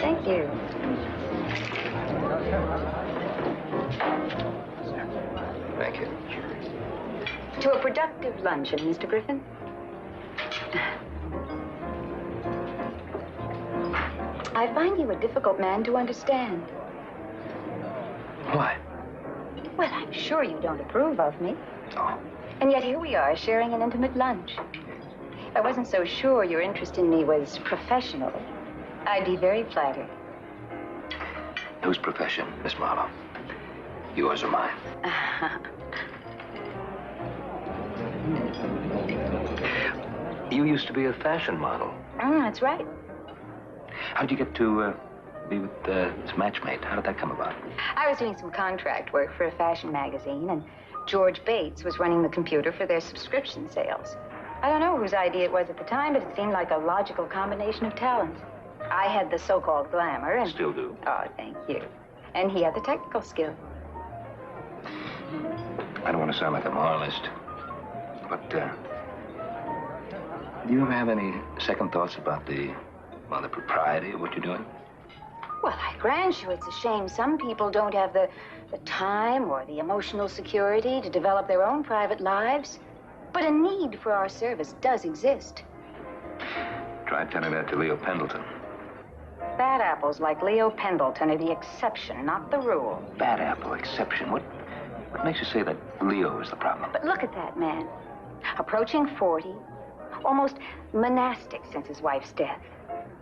Thank you. Thank you. To a productive luncheon, Mr. Griffin. I find you a difficult man to understand. Why? Well, I'm sure you don't approve of me. Oh. And yet here we are, sharing an intimate lunch. If I wasn't so sure your interest in me was professional, I'd be very flattered. Whose profession, Miss Marlowe? Yours or mine? You used to be a fashion model. That's right. How did you get to be with this matchmate? How did that come about? I was doing some contract work for a fashion magazine, and George Bates was running the computer for their subscription sales. I don't know whose idea it was at the time, but it seemed like a logical combination of talents. I had the so-called glamour and... Still do. Oh, thank you. And he had the technical skill. I don't want to sound like a moralist, but do you ever have any second thoughts about the propriety of what you're doing? Well, I grant you it's a shame some people don't have the time or the emotional security to develop their own private lives. But a need for our service does exist. Try telling that to Leo Pendleton. Bad apples like Leo Pendleton are the exception, not the rule. Bad apple exception. What makes you say that Leo is the problem? But look at that man. Approaching 40, almost monastic since his wife's death.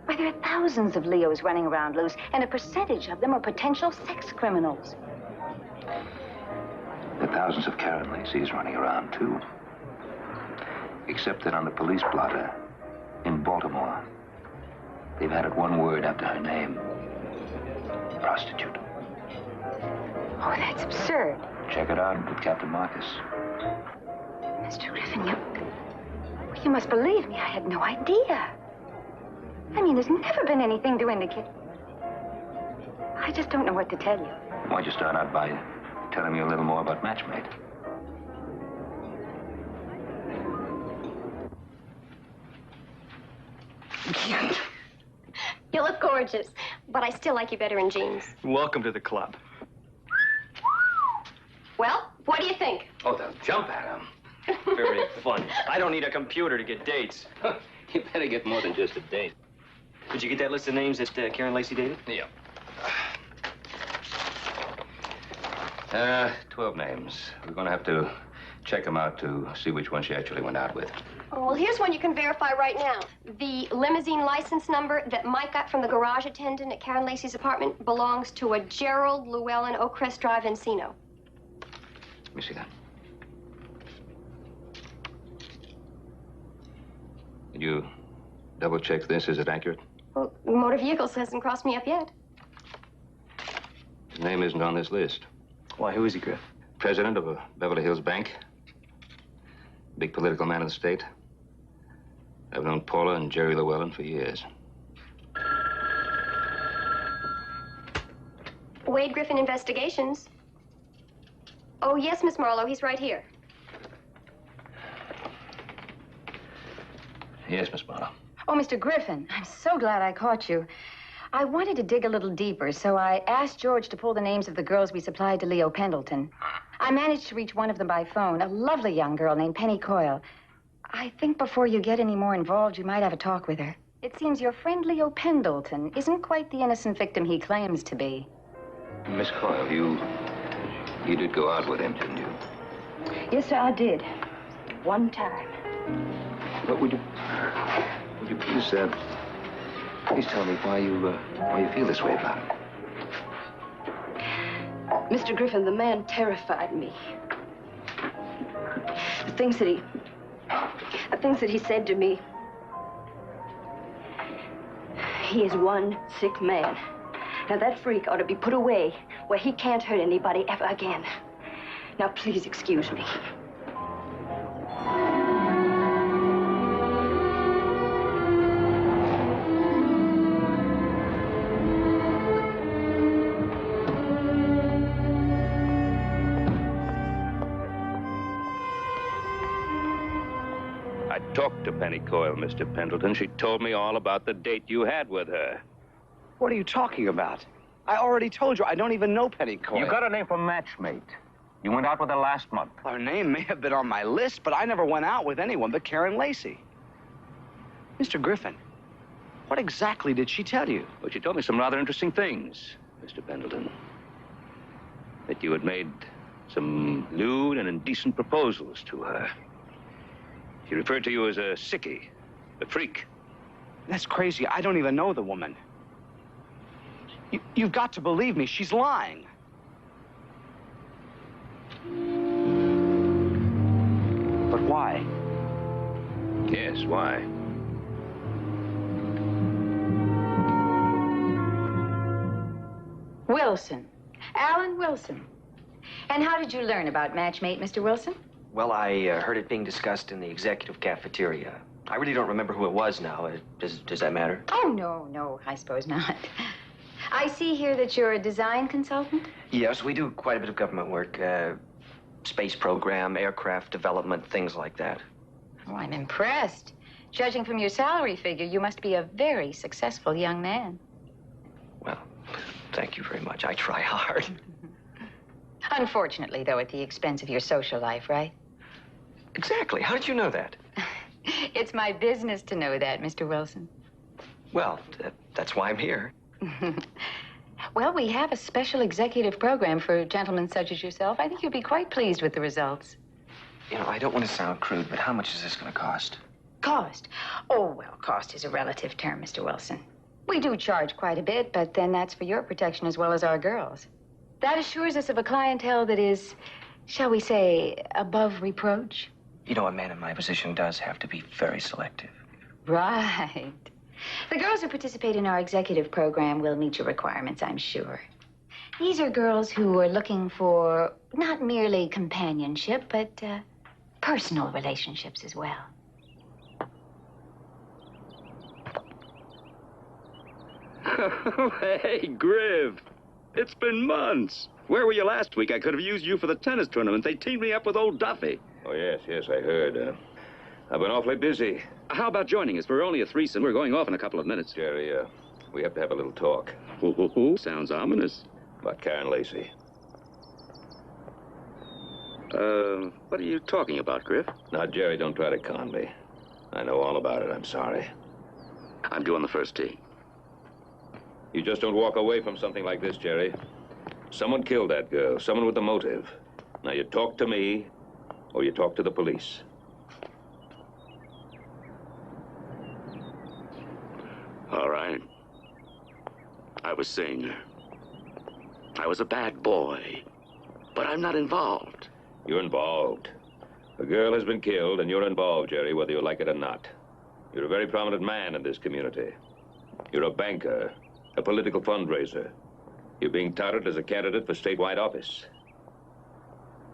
Why, there are thousands of Leos running around loose, and a percentage of them are potential sex criminals. There are thousands of Karen Lacey's running around, too. Except that on the police blotter in Baltimore, they've added one word after her name. Prostitute. Oh, that's absurd. Check it out with Captain Marcus. Mr. Griffin, you must believe me. I had no idea. I mean, there's never been anything to indicate. I just don't know what to tell you. Why don't you start out by telling me a little more about Matchmate? You look gorgeous, but I still like you better in jeans. Welcome to the club. Well, what do you think? Oh, they'll jump at him. Very funny. I don't need a computer to get dates. You better get more than just a date. Did you get that list of names that Karen Lacey dated? Yeah. 12 names. We're going to have to check them out to see which one she actually went out with. Oh, well, here's one you can verify right now. The limousine license number that Mike got from the garage attendant at Karen Lacey's apartment belongs to a Gerald Llewellyn, Oakcrest Drive, Encino. Let me see that. Did you double-check this? Is it accurate? Well, motor vehicles hasn't crossed me up yet. His name isn't on this list. Why, who is he, Griff? President of a Beverly Hills bank. Big political man of the state. I've known Paula and Jerry Llewellyn for years. Wade Griffin Investigations. Oh, yes, Miss Marlowe, he's right here. Yes, Miss Marlowe. Oh, Mr. Griffin, I'm so glad I caught you. I wanted to dig a little deeper, so I asked George to pull the names of the girls we supplied to Leo Pendleton. I managed to reach one of them by phone, a lovely young girl named Penny Coyle. I think before you get any more involved, you might have a talk with her. It seems your friend Leo Pendleton isn't quite the innocent victim he claims to be. Miss Coyle, you did go out with him, didn't you? Yes, sir, I did. One time. But would you please tell me why you feel this way about him? Mr. Griffin, the man terrified me. The things that he said to me. He is one sick man. Now that freak ought to be put away where he can't hurt anybody ever again. Now please excuse me. I talked to Penny Coyle, Mr. Pendleton. She told me all about the date you had with her. What are you talking about? I already told you, I don't even know Penny Coyle. You got her name from Matchmate. You went out with her last month. Her name may have been on my list, but I never went out with anyone but Karen Lacey. Mr. Griffin, what exactly did she tell you? Well, she told me some rather interesting things, Mr. Pendleton. That you had made some lewd and indecent proposals to her. She referred to you as a sickie, a freak. That's crazy. I don't even know the woman. You've got to believe me. She's lying. But why? Yes, why? Wilson. Alan Wilson. And how did you learn about Matchmate, Mr. Wilson? Well, I heard it being discussed in the executive cafeteria. I really don't remember who it was now. Does that matter? Oh, no, I suppose not. I see here that you're a design consultant? Yes, we do quite a bit of government work. Space program, aircraft development, things like that. Oh, I'm impressed. Judging from your salary figure, you must be a very successful young man. Well, thank you very much. I try hard. Unfortunately, though, at the expense of your social life, right? Exactly. How did you know that? It's my business to know that, Mr. Wilson. Well, that's why I'm here. Well, we have a special executive program for gentlemen such as yourself. I think you'll be quite pleased with the results. You know, I don't want to sound crude, but how much is this going to cost? Cost? Oh, well, cost is a relative term, Mr. Wilson. We do charge quite a bit, but then that's for your protection as well as our girls. That assures us of a clientele that is, shall we say, above reproach. You know, a man in my position does have to be very selective. Right. The girls who participate in our executive program will meet your requirements, I'm sure. These are girls who are looking for not merely companionship, but personal relationships as well. Hey, Griff. It's been months. Where were you last week? I could have used you for the tennis tournament. They teamed me up with old Duffy. Oh, yes, I heard. I've been awfully busy. How about joining us? We're only a threesome. We're going off in a couple of minutes. Jerry, we have to have a little talk. Sounds ominous. About Karen Lacey. What are you talking about, Griff? Now, Jerry, don't try to con me. I know all about it. I'm sorry. I'm doing the first tee. You just don't walk away from something like this, Jerry. Someone killed that girl, someone with a motive. Now, you talk to me, or you talk to the police. All right. I was seeing her. I was a bad boy, but I'm not involved. You're involved. A girl has been killed, and you're involved, Jerry, whether you like it or not. You're a very prominent man in this community. You're a banker, a political fundraiser. You're being touted as a candidate for statewide office.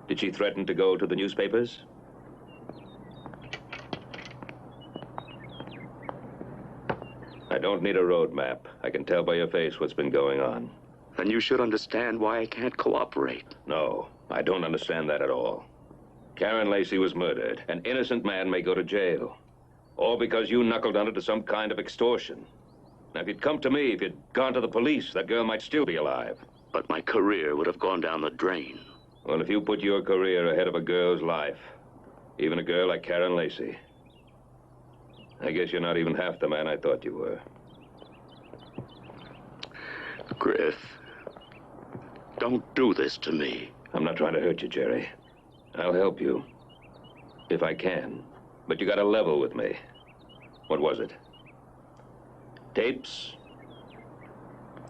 Did she threaten to go to the newspapers? I don't need a road map. I can tell by your face what's been going on. then you should understand why I can't cooperate. No, I don't understand that at all. Karen Lacey was murdered. An innocent man may go to jail. All because you knuckled under to some kind of extortion. Now, if you'd come to me, if you'd gone to the police, that girl might still be alive. But my career would have gone down the drain. Well, if you put your career ahead of a girl's life, even a girl like Karen Lacey, I guess you're not even half the man I thought you were. Griff, don't do this to me. I'm not trying to hurt you, Jerry. I'll help you, if I can. But you got to level with me. What was it? Tapes?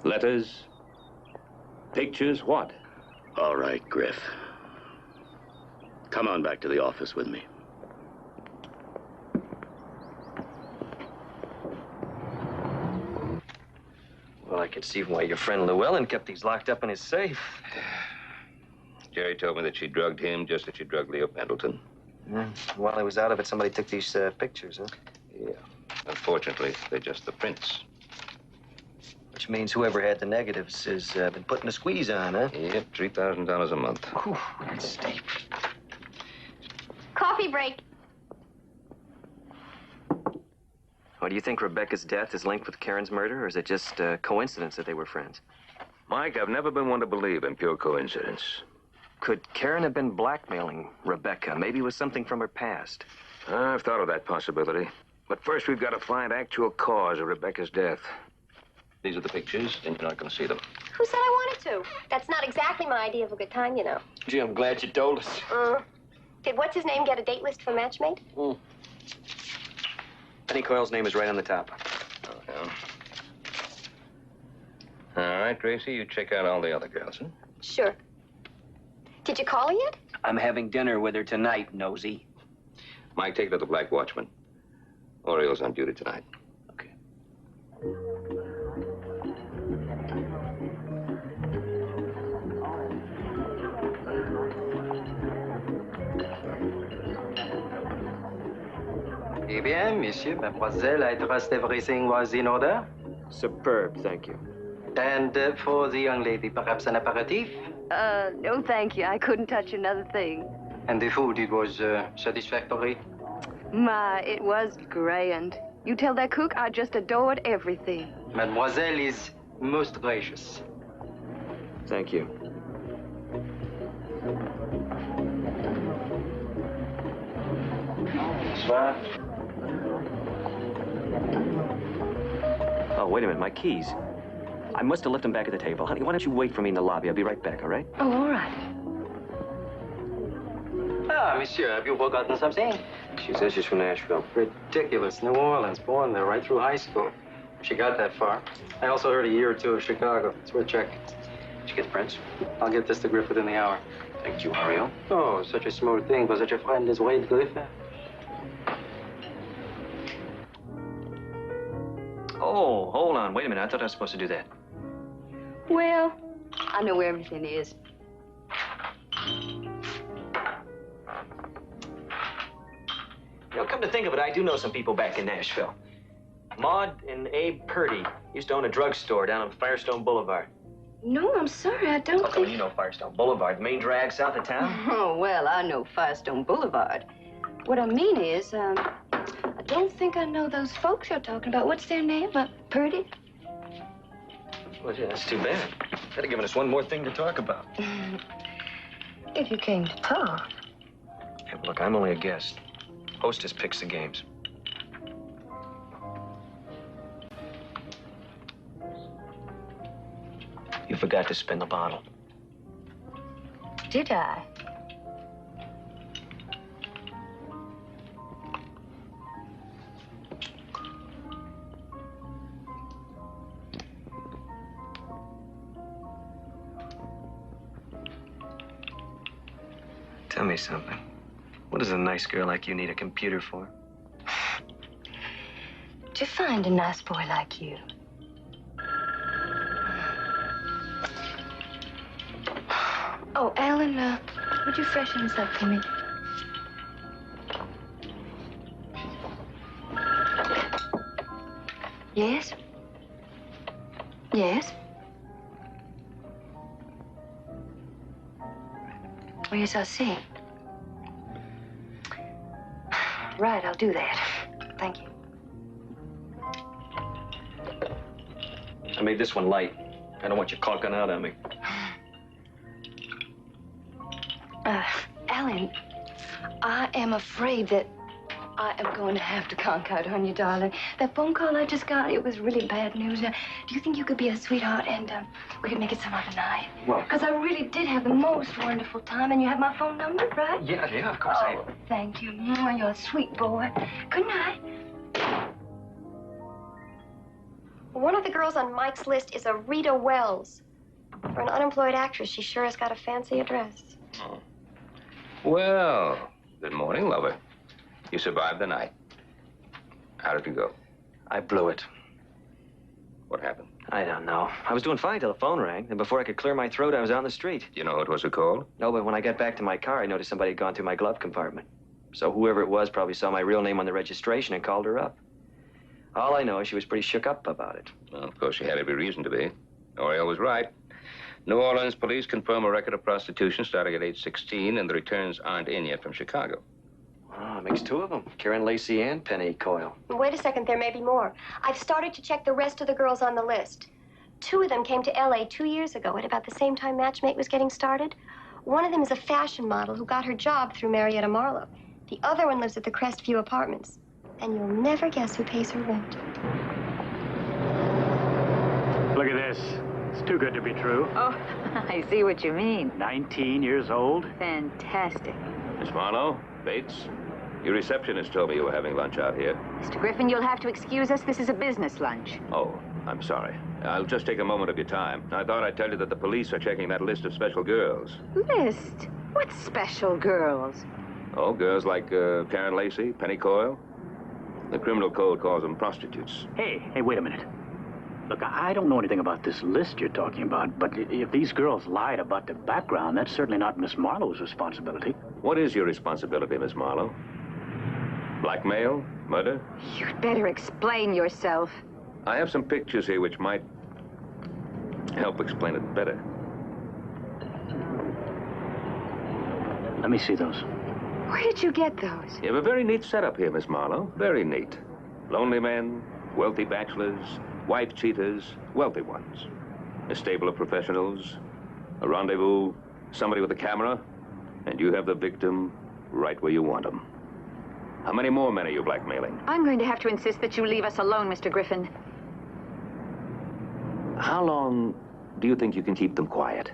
Letters? Pictures? What? All right, Griff. Come on back to the office with me. Well, I could see why your friend Llewellyn kept these locked up in his safe. Jerry told me that she drugged him just as she drugged Leo Pendleton. While he was out of it, somebody took these pictures, huh? Yeah. Unfortunately, they're just the prints. Which means whoever had the negatives has been putting a squeeze on, huh? Yep, $3,000 a month. Whew, that's steep. Coffee break. Well, do you think Rebecca's death is linked with Karen's murder, or is it just a coincidence that they were friends? Mike, I've never been one to believe in pure coincidence. Could Karen have been blackmailing Rebecca? Maybe it was something from her past. I've thought of that possibility. But first, we've got to find actual cause of Rebecca's death. These are the pictures, and you're not going to see them. Who said I wanted to? That's not exactly my idea of a good time, you know. Gee, I'm glad you told us. Did what's-his-name get a date list for Matchmate? Penny Coyle's name is right on the top. Oh, yeah. All right, Gracie, you check out all the other girls, huh? Sure. Did you call her yet? I'm having dinner with her tonight, nosy. Mike, take it to the Black Watchman. Oriel's on duty tonight. Okay. Eh bien, monsieur, mademoiselle, I trust everything was in order? Superb, thank you. And for the young lady, perhaps an aperitif? No, thank you. I couldn't touch another thing. And the food, it was satisfactory? My, it was grand. You tell that cook I just adored everything. Mademoiselle is most gracious. Thank you. Bonsoir. Oh, wait a minute, my keys. I must have left them back at the table. Honey, why don't you wait for me in the lobby? I'll be right back, all right? Oh, all right. Ah, monsieur, have you forgotten something? She says she's from Nashville. Ridiculous. New Orleans, born there, right through high school. She got that far. I also heard a year or two of Chicago. It's worth checking. Did you get the prints? I'll get this to Griff within the hour. Thank you, Ariel. Oh, such a smooth thing. Was it your friend, his Wade Griff? Oh, hold on. Wait a minute. I thought I was supposed to do that. Well, I know where everything is. You know, come to think of it, I do know some people back in Nashville. Maud and Abe Purdy used to own a drugstore down on Firestone Boulevard. No, I'm sorry. I don't Oh, you know Firestone Boulevard, the main drag south of town? Oh, well, I know Firestone Boulevard. What I mean is, I don't think I know those folks you're talking about. What's their name? Purdy? Well, yeah, that's too bad. That'd have given us one more thing to talk about. If you came to talk. Hey, look, I'm only a guest. Hostess picks the games. You forgot to spin the bottle. Did I? Tell me something. What does a nice girl like you need a computer for? To find a nice boy like you. Oh, Alan, would you freshen this up for me? Yes? Yes? Well, yes, I'll see. Right, I'll do that. Thank you. I made this one light. I don't want you conking out on me. Alan, I am afraid that I am going to have to conk out on you, darling. That phone call I just got, it was really bad news. Do you think you could be a sweetheart and we could make it some other night? Well, because I really did have the most wonderful time, and you have my phone number, right? Yeah, of course I have. Thank you. Mwah, you're a sweet boy. Good night. One of the girls on Mike's list is a Rita Wells. For an unemployed actress, she sure has got a fancy address. Oh. Well, good morning, lover. You survived the night. How did it go? I blew it. What happened? I don't know. I was doing fine till the phone rang, and before I could clear my throat, I was out in the street. Do you know what was it called? No, but when I got back to my car, I noticed somebody had gone through my glove compartment. So whoever it was probably saw my real name on the registration and called her up. All I know is she was pretty shook up about it. Well, of course, she had every reason to be. Oriel was right. New Orleans police confirm a record of prostitution starting at age 16, and the returns aren't in yet from Chicago. Oh, it makes two of them. Karen Lacey and Penny Coyle. Wait a second, there may be more. I've started to check the rest of the girls on the list. 2 of them came to L.A. 2 years ago at about the same time Matchmate was getting started. One of them is a fashion model who got her job through Marietta Marlowe. The other one lives at the Crestview Apartments. And you'll never guess who pays her rent. Look at this. It's too good to be true. Oh, I see what you mean. 19 years old. Fantastic. Miss Marlowe, Bates, your receptionist told me you were having lunch out here. Mr. Griffin, you'll have to excuse us. This is a business lunch. Oh, I'm sorry. I'll just take a moment of your time. I thought I'd tell you that the police are checking that list of special girls. List? What special girls? Oh, girls like Karen Lacey, Penny Coyle. The criminal code calls them prostitutes. Hey, wait a minute. Look, I don't know anything about this list you're talking about, but if these girls lied about their background, that's certainly not Miss Marlowe's responsibility. What is your responsibility, Miss Marlowe? Blackmail? Murder? You'd better explain yourself. I have some pictures here which might help explain it better. Let me see those. Where did you get those? You have a very neat setup here, Miss Marlowe. Very neat. Lonely men, wealthy bachelors, wife cheaters, wealthy ones. A stable of professionals, a rendezvous, somebody with a camera, and you have the victim right where you want him. How many more men are you blackmailing? I'm going to have to insist that you leave us alone, Mr. Griffin. How long do you think you can keep them quiet?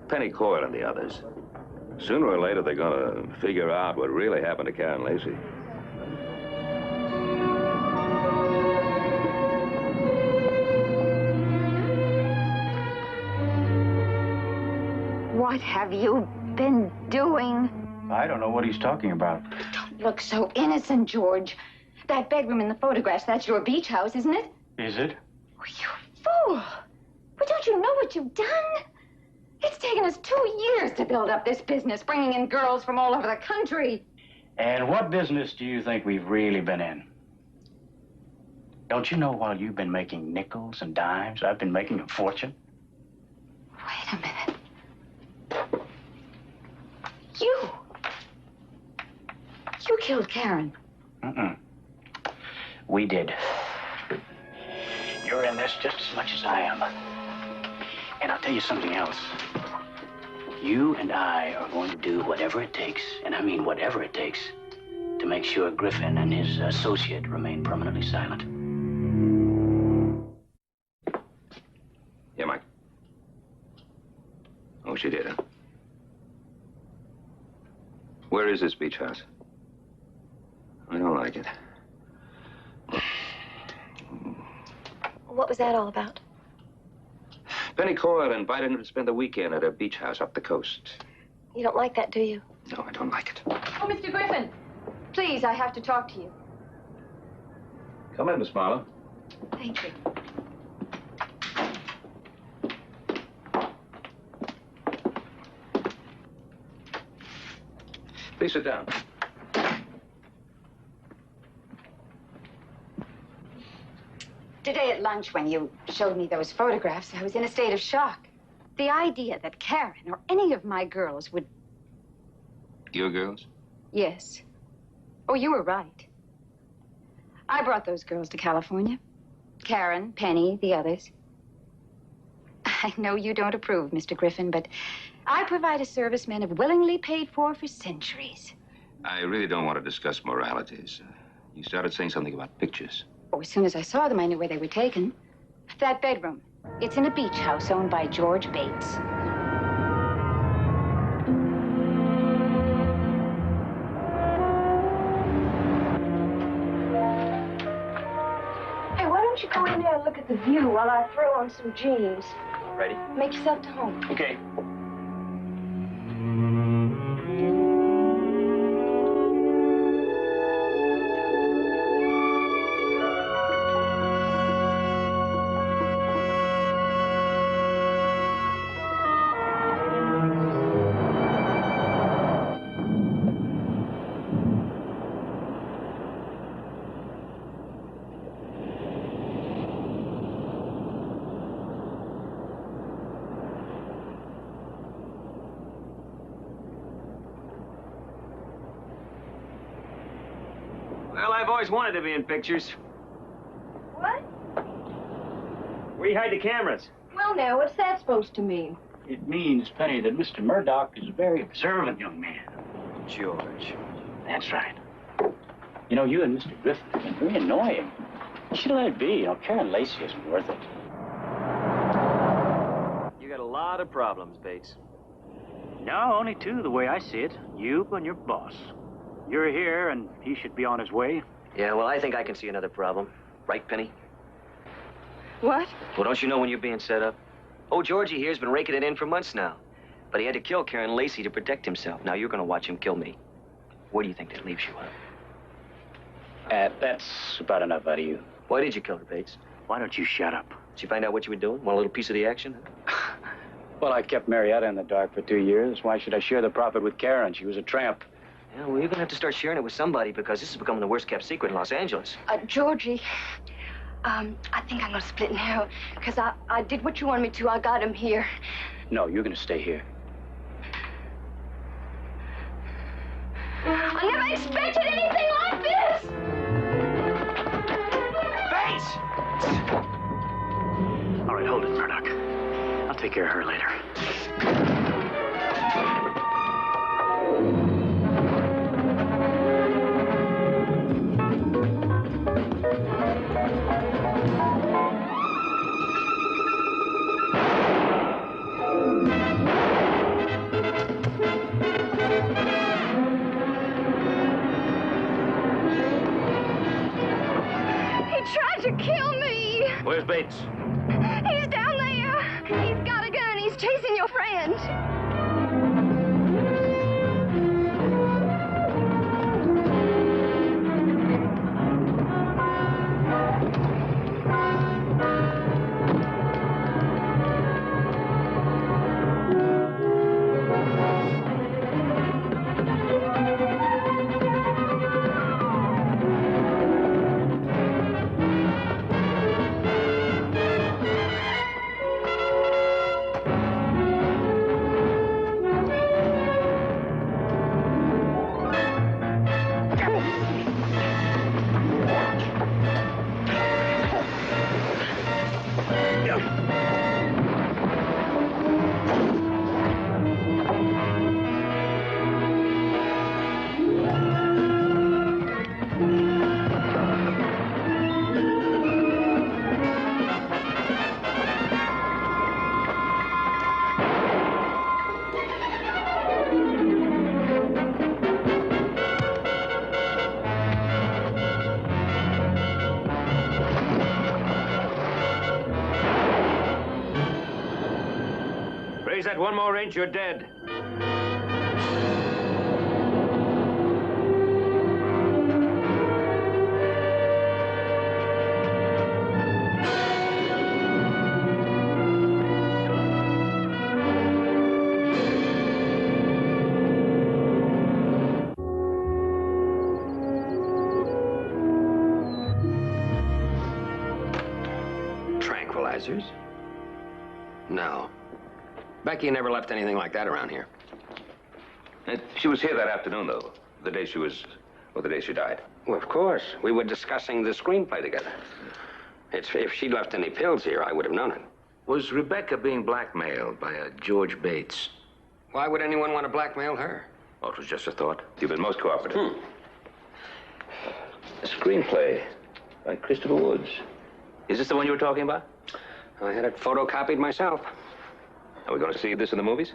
Penny Coyle and the others. Sooner or later, they're going to figure out what really happened to Karen Lacey. What have you been doing? I don't know what he's talking about. Don't look so innocent, George. That bedroom in the photographs, that's your beach house, isn't it? Is it? Oh, you fool! But don't you know what you've done? It's taken us 2 years to build up this business, bringing in girls from all over the country. And what business do you think we've really been in? Don't you know while you've been making nickels and dimes, I've been making a fortune? Wait a minute. You killed Karen. We did. You're in this just as much as I am. And I'll tell you something else. You and I are going to do whatever it takes, and I mean whatever it takes, to make sure Griffin and his associate remain permanently silent. Yeah, Mike. Oh, she did, huh? Where is this beach house? I don't like it. What was that all about? Penny Coyle invited him to spend the weekend at a beach house up the coast. You don't like that, do you? No, I don't like it. Oh, Mr. Griffin, please, I have to talk to you. Come in, Miss Marlowe. Thank you. Please sit down. Today at lunch, when you showed me those photographs, I was in a state of shock. The idea that Karen or any of my girls would your girls? Yes. Oh, you were right. I brought those girls to California. Karen, Penny, the others. I know you don't approve, Mr. Griffin, but I provide a service men have willingly paid for centuries. I really don't want to discuss moralities. You started saying something about pictures. Oh, as soon as I saw them, I knew where they were taken. That bedroom. It's in a beach house owned by George Bates. Hey, why don't you go in there and look at the view while I throw on some jeans? Ready? Make yourself to home. Okay. Well, I've always wanted to be in pictures. What? Where you hide the cameras? Well, now, what's that supposed to mean? It means, Penny, that Mr. Murdoch is a very observant young man. George. That's right. You know, you and Mr. Griffin have been very annoying. You should let it be. You know, Karen Lacey isn't worth it. You got a lot of problems, Bates. No, only two, the way I see it. You and your boss. You're here, and he should be on his way. Yeah, well, I think I can see another problem. Right, Penny? What? Well, don't you know when you're being set up? Oh, Georgie here's been raking it in for months now. But he had to kill Karen Lacey to protect himself. Now you're going to watch him kill me. Where do you think that leaves you, huh? That's about enough out of you. Why did you kill her, Bates? Why don't you shut up? Did you find out what you were doing? Want a little piece of the action? Huh? Well, I kept Marietta in the dark for 2 years. Why should I share the profit with Karen? She was a tramp. Yeah, well, you're going to have to start sharing it with somebody because this is becoming the worst-kept secret in Los Angeles. Georgie, I think I'm gonna split in half, because I did what you wanted me to. I got him here. No, you're going to stay here. I never expected anything like this! Bates! All right, hold it, Murdoch. I'll take care of her later. Tried to kill me. Where's Bates? He's down there. He's got a gun. He's chasing your friend. Raise that one more inch, you're dead. Tranquilizers? No. Becky never left anything like that around here. She was here that afternoon, though. The day she was... Well, the day she died. Well, of course. We were discussing the screenplay together. If she'd left any pills here, I would have known it. Was Rebecca being blackmailed by a George Bates? Why would anyone want to blackmail her? Oh, it was just a thought. You've been most cooperative. A screenplay by Christopher Woods. Is this the one you were talking about? I had it photocopied myself. Are we going to see this in the movies?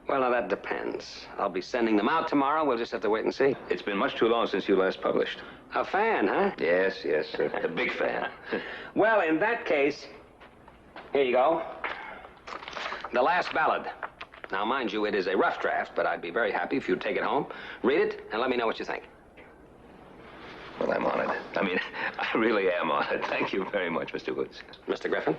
Well, now, that depends. I'll be sending them out tomorrow. We'll just have to wait and see. It's been much too long since you last published. A fan, huh? Yes, a big fan. Well, in that case, here you go. The Last Ballad. Now, mind you, it is a rough draft, but I'd be very happy if you'd take it home, read it, and let me know what you think. Well, I'm honored. I mean, I really am honored. Thank you very much, Mr. Woods. Mr. Griffin?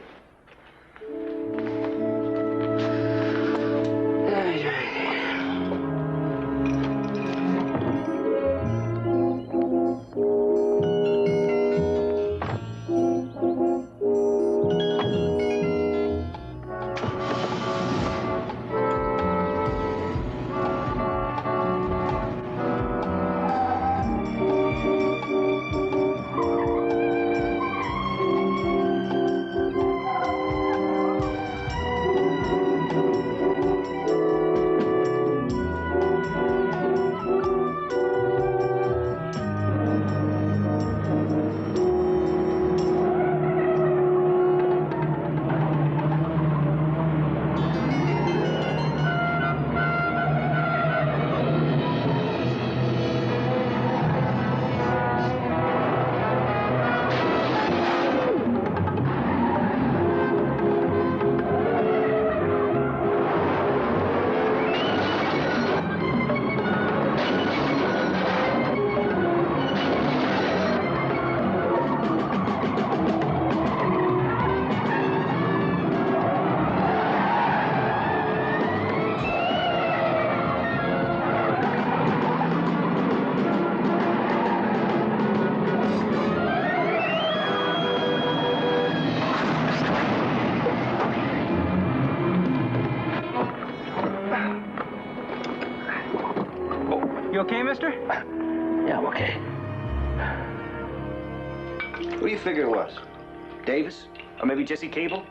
You okay, mister? Yeah, I'm okay. Who do you figure it was? Davis? Or maybe Jesse Cable?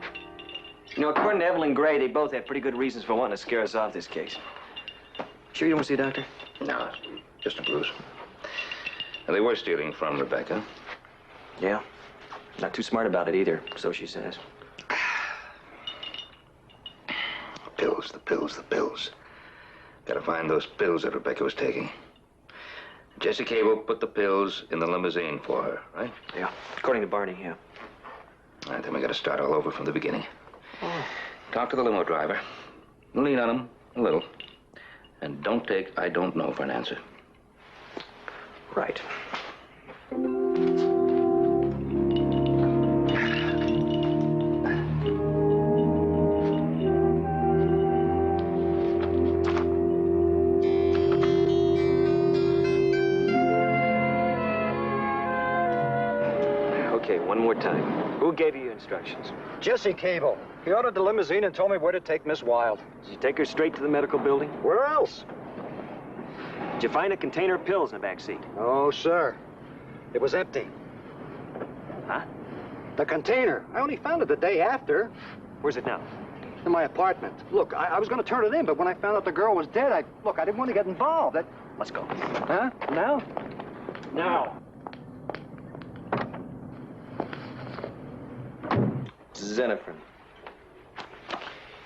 You know, according to Evelyn Gray, they both have pretty good reasons for wanting to scare us off this case. Sure you don't want to see a doctor? No, just a bruise. And they were stealing from Rebecca. Yeah. Not too smart about it either, so she says. Pills, the pills, the pills. Gotta find those pills that Rebecca was taking. Jesse Cable put the pills in the limousine for her, right? Yeah, according to Barney, yeah. All right, then we gotta start all over from the beginning. Talk to the limo driver. Lean on him a little. And don't take I don't know for an answer. Right. Okay, one more time. Who gave you your instructions? Jesse Cable. He ordered the limousine and told me where to take Miss Wilde. Did you take her straight to the medical building? Where else? Did you find a container of pills in the back seat? Oh, sir. It was empty. Huh? The container. I only found it the day after. Where's it now? In my apartment. Look, I was going to turn it in, but when I found out the girl was dead, I didn't want to get involved. Let's go. Huh? Now? Now. Zenefrin.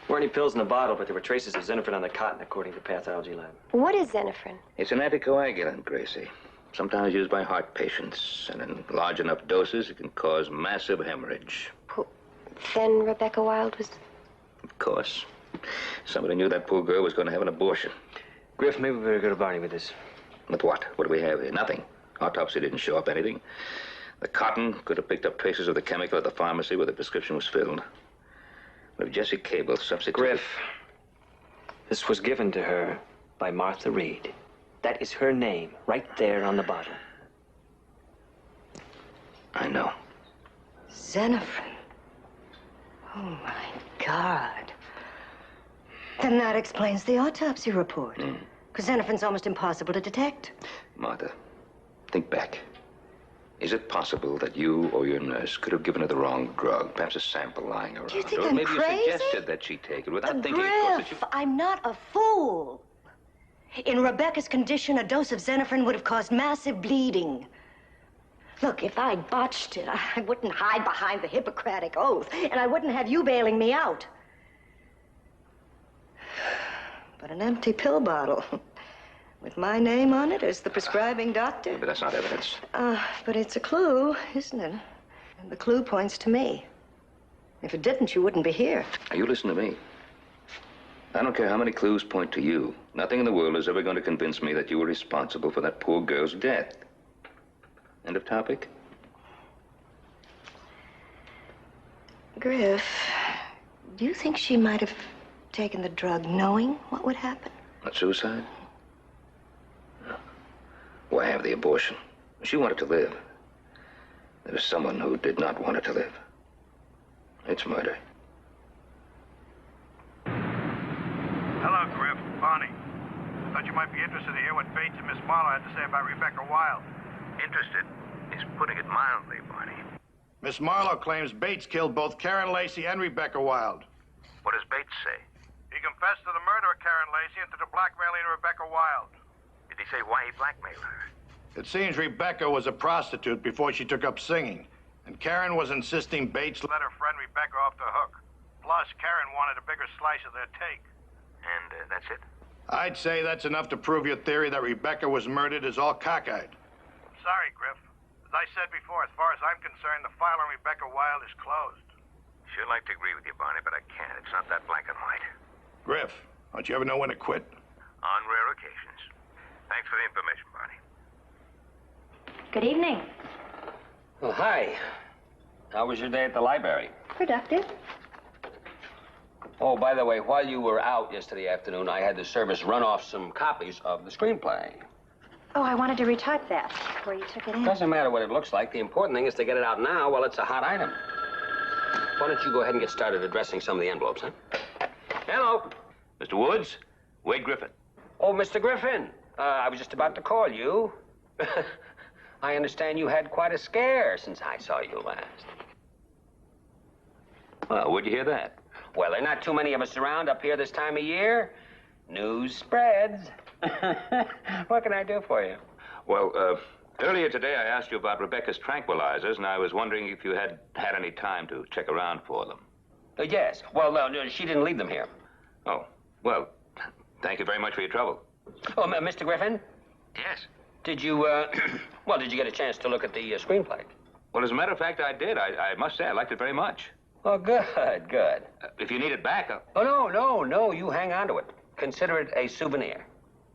Weren't any pills in the bottle, but there were traces of Zenefrin on the cotton, according to the pathology lab. What is Zenefrin? It's an anticoagulant, Gracie. Sometimes used by heart patients, and in large enough doses, it can cause massive hemorrhage. Then Rebecca Wilde was... Of course. Somebody knew that poor girl was going to have an abortion. Griff, maybe we better go to Barney with this. With what? What do we have here? Nothing. Autopsy didn't show up anything. The cotton could have picked up traces of the chemical at the pharmacy where the prescription was filled. But if Jesse Cable substituted... Griff, this was given to her by Martha Reed. That is her name, right there on the bottle. I know. Zenefrin. Oh, my God. Then that explains the autopsy report. Because xenophen's almost impossible to detect. Martha, think back. Is it possible that you or your nurse could have given her the wrong drug? Perhaps a sample lying around. Do you think or I'm maybe crazy? you suggested that she take it without thinking, of course, that Griff, I'm not a fool. In Rebecca's condition, a dose of xenophen would have caused massive bleeding. Look, if I botched it, I wouldn't hide behind the Hippocratic Oath, and I wouldn't have you bailing me out. But an empty pill bottle with my name on it as the prescribing doctor. But that's not evidence. But it's a clue, isn't it? And the clue points to me. If it didn't, you wouldn't be here. Now, you listen to me. I don't care how many clues point to you. Nothing in the world is ever going to convince me that you were responsible for that poor girl's death. End of topic? Griff, do you think she might have taken the drug knowing what would happen? Not suicide? No. Why have the abortion? She wanted to live. There was someone who did not want her to live. It's murder. Hello, Griff. Bonnie. Thought you might be interested to hear what Bates and Miss Marlowe had to say about Rebecca Wilde. Interested is putting it mildly, Barney. Miss Marlowe claims Bates killed both Karen Lacey and Rebecca Wilde. What does Bates say? He confessed to the murder of Karen Lacey and to the blackmailing of Rebecca Wilde. Did he say why he blackmailed her? It seems Rebecca was a prostitute before she took up singing, and Karen was insisting Bates let her friend Rebecca off the hook. Plus, Karen wanted a bigger slice of their take. And that's it? I'd say that's enough to prove your theory that Rebecca was murdered is all cockeyed. Sorry, Griff. As I said before, as far as I'm concerned, the file on Rebecca Wilde is closed. Sure like to agree with you, Barney, but I can't. It's not that black and white. Griff, don't you ever know when to quit? On rare occasions. Thanks for the information, Barney. Good evening. Oh, hi. How was your day at the library? Productive. Oh, by the way, while you were out yesterday afternoon, I had the service run off some copies of the screenplay. Oh, I wanted to retype that before you took it in. Doesn't matter what it looks like. The important thing is to get it out now while it's a hot item. Why don't you go ahead and get started addressing some of the envelopes, huh? Hello. Mr. Woods, Wade Griffin. Oh, Mr. Griffin. I was just about to call you. I understand you had quite a scare since I saw you last. Well, where'd you hear that? Well, there are not too many of us around up here this time of year. News spreads. What can I do for you? Well, earlier today I asked you about Rebecca's tranquilizers, and I was wondering if you had had any time to check around for them. Yes. Well, no, she didn't leave them here. Oh, well, thank you very much for your trouble. Oh, Mr. Griffin? Yes? Did you, well, did you get a chance to look at the screenplay? Well, as a matter of fact, I did. I must say I liked it very much. Oh, good, good. If you need it back, I'll... Oh, no, you hang on to it. Consider it a souvenir.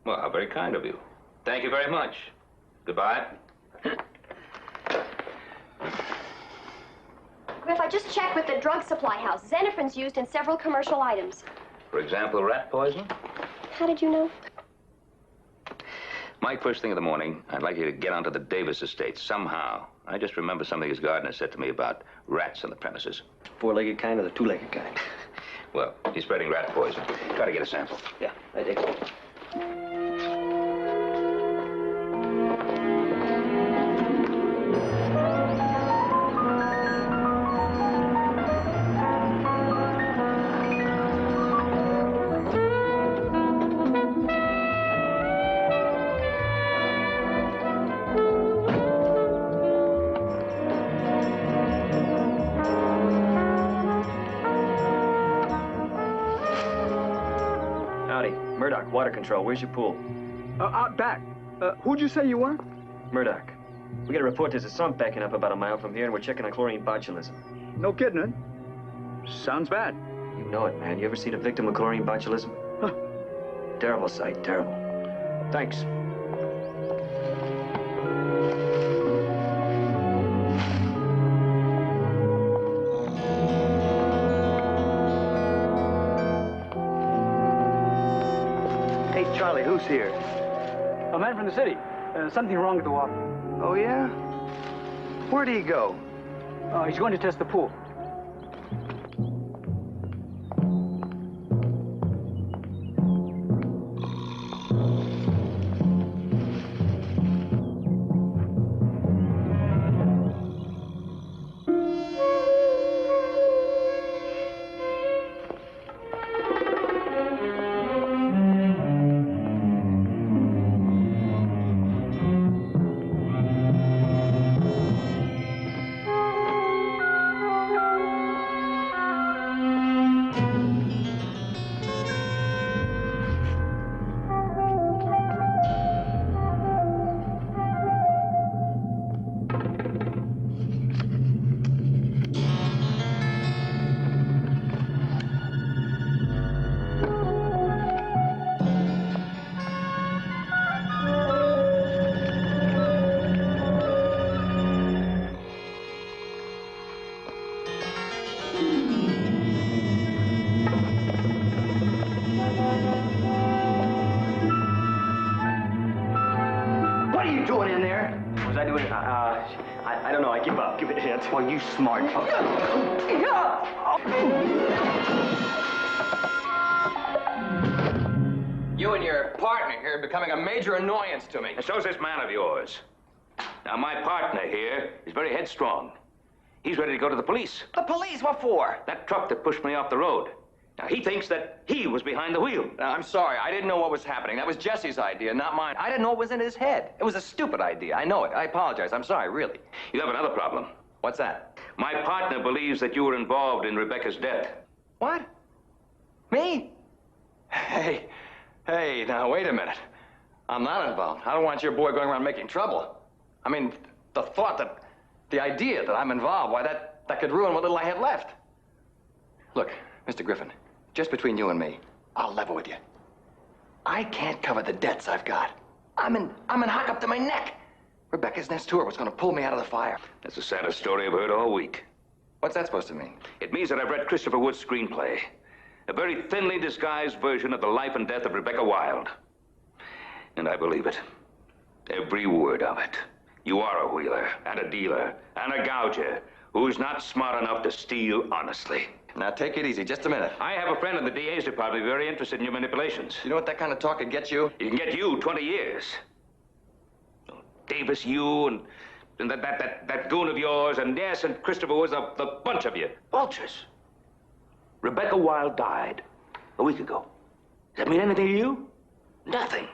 Well, how very kind of you. Thank you very much. Goodbye. Griff, I just checked with the drug supply house. Xenophen's used in several commercial items. For example, rat poison? How did you know? Mike, first thing in the morning, I'd like you to get onto the Davis estate somehow. I just remember something his gardener said to me about rats on the premises. Four-legged kind or the two-legged kind? Well, he's spreading rat poison. Try to get a sample. Yeah, I think so. Water control, where's your pool? Out back. Who'd you say you were? Murdoch. We got a report there's a sump backing up about a mile from here, and we're checking on chlorine botulism. No kidding, huh? Sounds bad. You know it, man. You ever seen a victim of chlorine botulism? Huh. Terrible sight, terrible. Thanks. Charlie, who's here? A man from the city. Something wrong with the water. Oh, yeah? Where'd he go? He's going to test the pool. I don't know. I give up. Give it a hint. Well, you smart. You and your partner here are becoming a major annoyance to me. And so's this man of yours. Now, my partner here is very headstrong. He's ready to go to the police. The police? What for? That truck that pushed me off the road. Now, he thinks that he was behind the wheel. I'm sorry. I didn't know what was happening. That was Jesse's idea, not mine. I didn't know what was in his head. It was a stupid idea. I know it. I apologize. I'm sorry, really. You have another problem. What's that? My partner believes that you were involved in Rebecca's death. What? Me? Hey, now, wait a minute. I'm not involved. I don't want your boy going around making trouble. I mean, the idea that I'm involved, why, that could ruin what little I had left. Look, Mr. Griffin, just between you and me, I'll level with you. I can't cover the debts I've got. I'm in hock up to my neck. Rebecca's next tour was going to pull me out of the fire. That's the saddest story I've heard all week. What's that supposed to mean? It means that I've read Christopher Wood's screenplay. A very thinly disguised version of the life and death of Rebecca Wilde. And I believe it. Every word of it. You are a wheeler, and a dealer, and a gouger who's not smart enough to steal honestly. Now, take it easy, just a minute. I have a friend in the DA's department very interested in your manipulations. You know what that kind of talk could get you? It can get you 20 years. Davis, you, and that goon of yours, and yes, and Christopher Woods, the bunch of you. Vultures. Rebecca Wilde died a week ago. Does that mean anything to you? Nothing.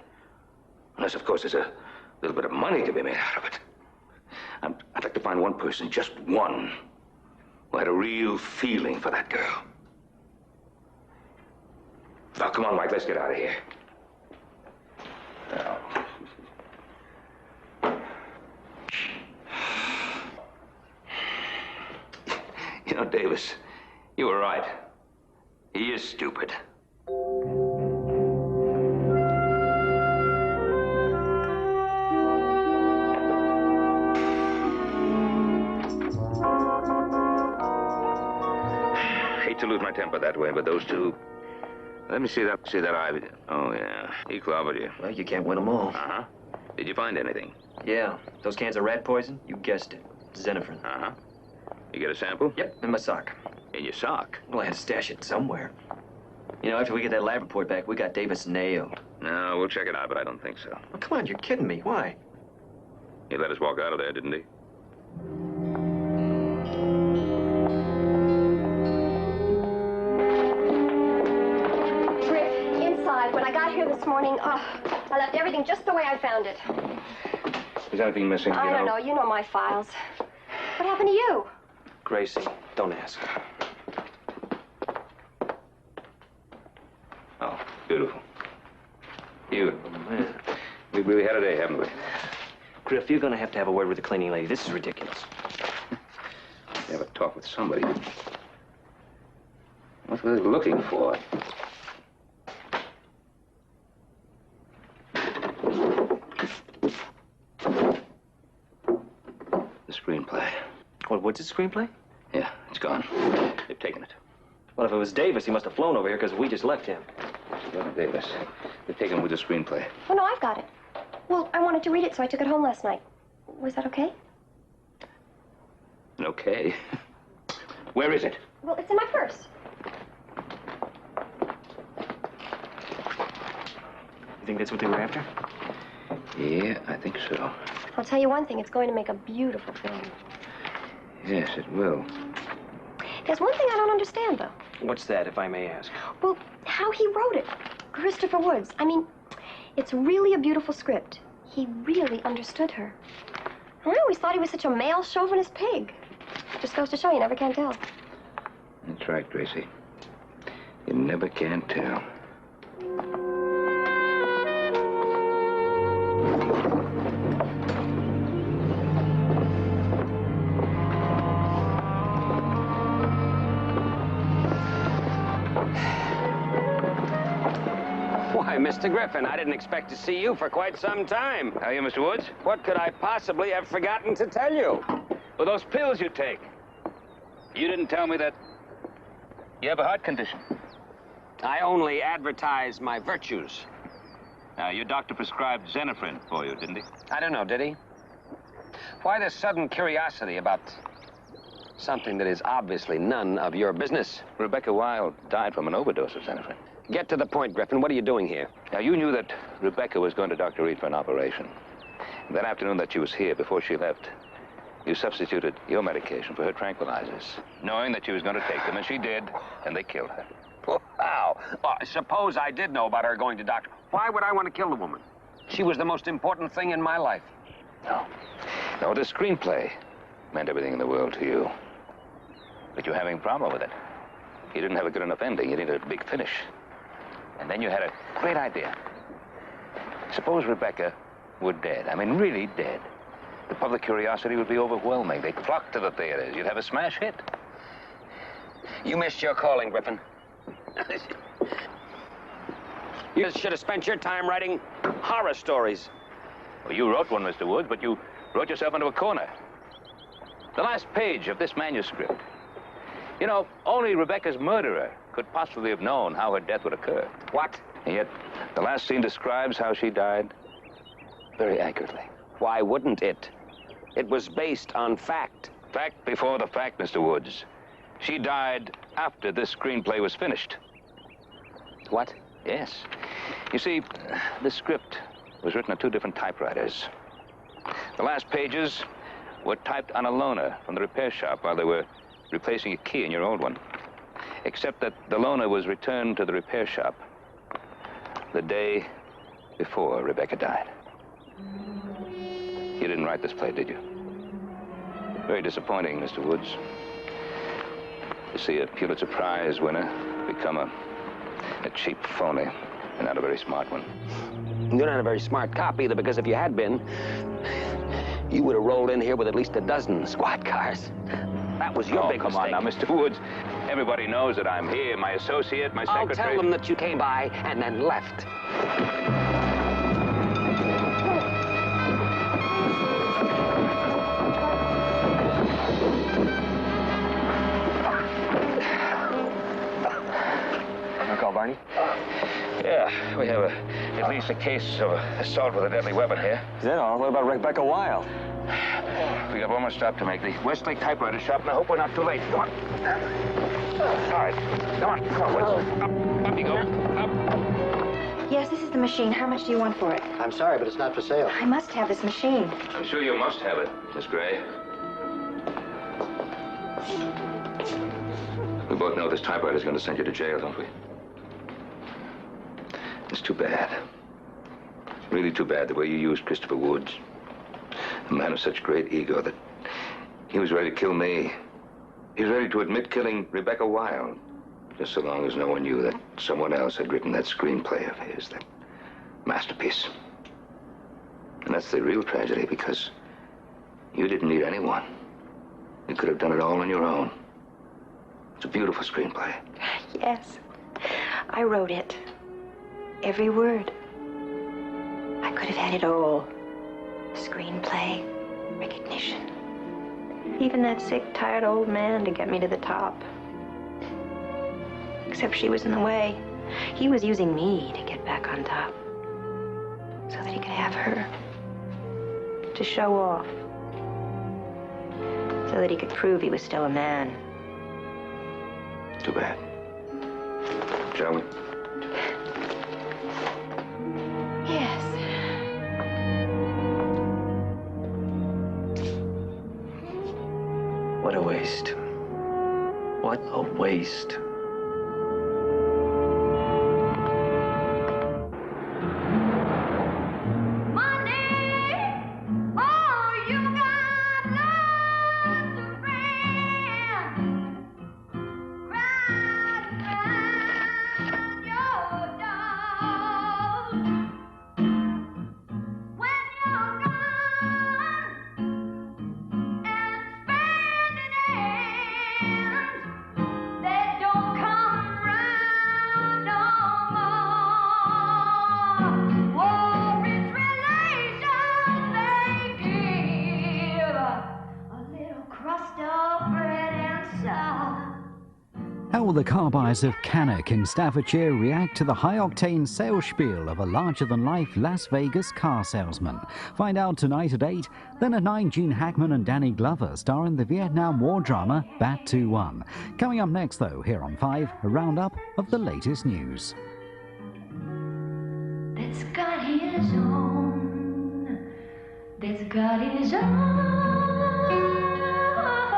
Unless, of course, there's a little bit of money to be made out of it. I'd like to find one person, just one, who had a real feeling for that girl. Now, come on, Mike, let's get out of here. Now. You know, Davis, you were right. He is stupid. Hate to lose my temper that way, but those two... Let me see that eye. Oh, yeah. He clobbered you. Well, you can't win them all. Uh-huh. Did you find anything? Yeah. Those cans of rat poison? You guessed it. Xenophren. Uh-huh. You get a sample? Yep, in my sock. In your sock? Well, I had to stash it somewhere. You know, after we get that lab report back, we got Davis nailed. No, we'll check it out, but I don't think so. Well, come on, you're kidding me. Why? He let us walk out of there, didn't he? Griff, inside. When I got here this morning, I left everything just the way I found it. Is anything missing? I don't know. You know my files. What happened to you? Gracie, don't ask. Oh, beautiful. Beautiful. Man. We've really had a day, haven't we? Griff, you're gonna have a word with the cleaning lady. This is ridiculous. You have a talk with somebody. What were they looking for? The screenplay. What, what's his screenplay? Yeah, it's gone. They've taken it. Well, if it was Davis, he must have flown over here because we just left him. It's Davis. They've taken him with the screenplay. Oh, no, I've got it. Well, I wanted to read it, so I took it home last night. Was that okay? Okay. Where is it? Well, it's in my purse. You think that's what they were after? Yeah, I think so. I'll tell you one thing. It's going to make a beautiful film. Yes, it will. There's one thing I don't understand, though. What's that, if I may ask? Well, how he wrote it. Christopher Woods. I mean, it's really a beautiful script. He really understood her. I always thought he was such a male chauvinist pig. Just goes to show you never can tell. That's right, Gracie. You never can tell. Why, Mr. Griffin, I didn't expect to see you for quite some time. How are you, Mr. Woods? What could I possibly have forgotten to tell you? Well, those pills you take. You didn't tell me that you have a heart condition. I only advertise my virtues. Now, your doctor prescribed Xenophren for you, didn't he? I don't know, did he? Why this sudden curiosity about something that is obviously none of your business? Rebecca Wilde died from an overdose, Lieutenant Friend. Get to the point, Griffin. What are you doing here? Now, you knew that Rebecca was going to Dr. Reed for an operation. That afternoon that she was here, before she left, you substituted your medication for her tranquilizers, knowing that she was going to take them, and she did, and they killed her. Wow. Well, suppose I did know about her going to doctor. Why would I want to kill the woman? She was the most important thing in my life. No. No, the screenplay meant everything in the world to you. But you're having a problem with it. You didn't have a good enough ending. You needed a big finish. And then you had a great idea. Suppose Rebecca were dead. I mean, really dead. The public curiosity would be overwhelming. They'd flock to the theaters. You'd have a smash hit. You missed your calling, Griffin. You should have spent your time writing horror stories. Well, you wrote one, Mr. Woods, but you wrote yourself into a corner. The last page of this manuscript. You know, only Rebecca's murderer could possibly have known how her death would occur. What? And yet, the last scene describes how she died very accurately. Why wouldn't it? It was based on fact. Fact before the fact, Mr. Woods. She died after this screenplay was finished. What? Yes. You see, this script was written on 2 different typewriters. The last pages were typed on a loaner from the repair shop while they were replacing a key in your old one. Except that the loaner was returned to the repair shop the day before Rebecca died. You didn't write this play, did you? Very disappointing, Mr. Woods. To see a Pulitzer Prize winner become a cheap phony and not a very smart one. You're not a very smart cop either, because if you had been, you would have rolled in here with at least a dozen squad cars. That was your big mistake. Come on now, Mr. Woods. Everybody knows that I'm here. My associate, my secretary. I'll tell them that you came by and then left. Call Barney? Yeah, we have at least a case of assault with a deadly weapon here. Is that all? What about Rebecca Wilde? We got one more stop to make. The Westlake typewriter shop, and I hope we're not too late. Come on. All right. Come on, Woods. Up you go. Up. Yes, this is the machine. How much do you want for it? I'm sorry, but it's not for sale. I must have this machine. I'm sure you must have it, Miss Gray. We both know this typewriter's going to send you to jail, don't we? It's too bad. Really too bad the way you used Christopher Woods. A man of such great ego that he was ready to kill me. He was ready to admit killing Rebecca Wilde, just so long as no one knew that someone else had written that screenplay of his, that masterpiece. And that's the real tragedy, because you didn't need anyone. You could have done it all on your own. It's a beautiful screenplay. Yes, I wrote it. Every word. I could have had it all. Screenplay, recognition. Even that sick, tired old man to get me to the top. Except she was in the way. He was using me to get back on top. So that he could have her. To show off. So that he could prove he was still a man. Too bad. Shall we? Yes. What a waste. What a waste. Don't How will the car buyers of Cannock in Staffordshire react to the high-octane sales spiel of a larger-than-life Las Vegas car salesman? Find out tonight at 8. Then at 9, Gene Hackman and Danny Glover star in the Vietnam War drama Bat 2-1. Coming up next, though, here on 5, a roundup of the latest news. That's got his own. That's got his own.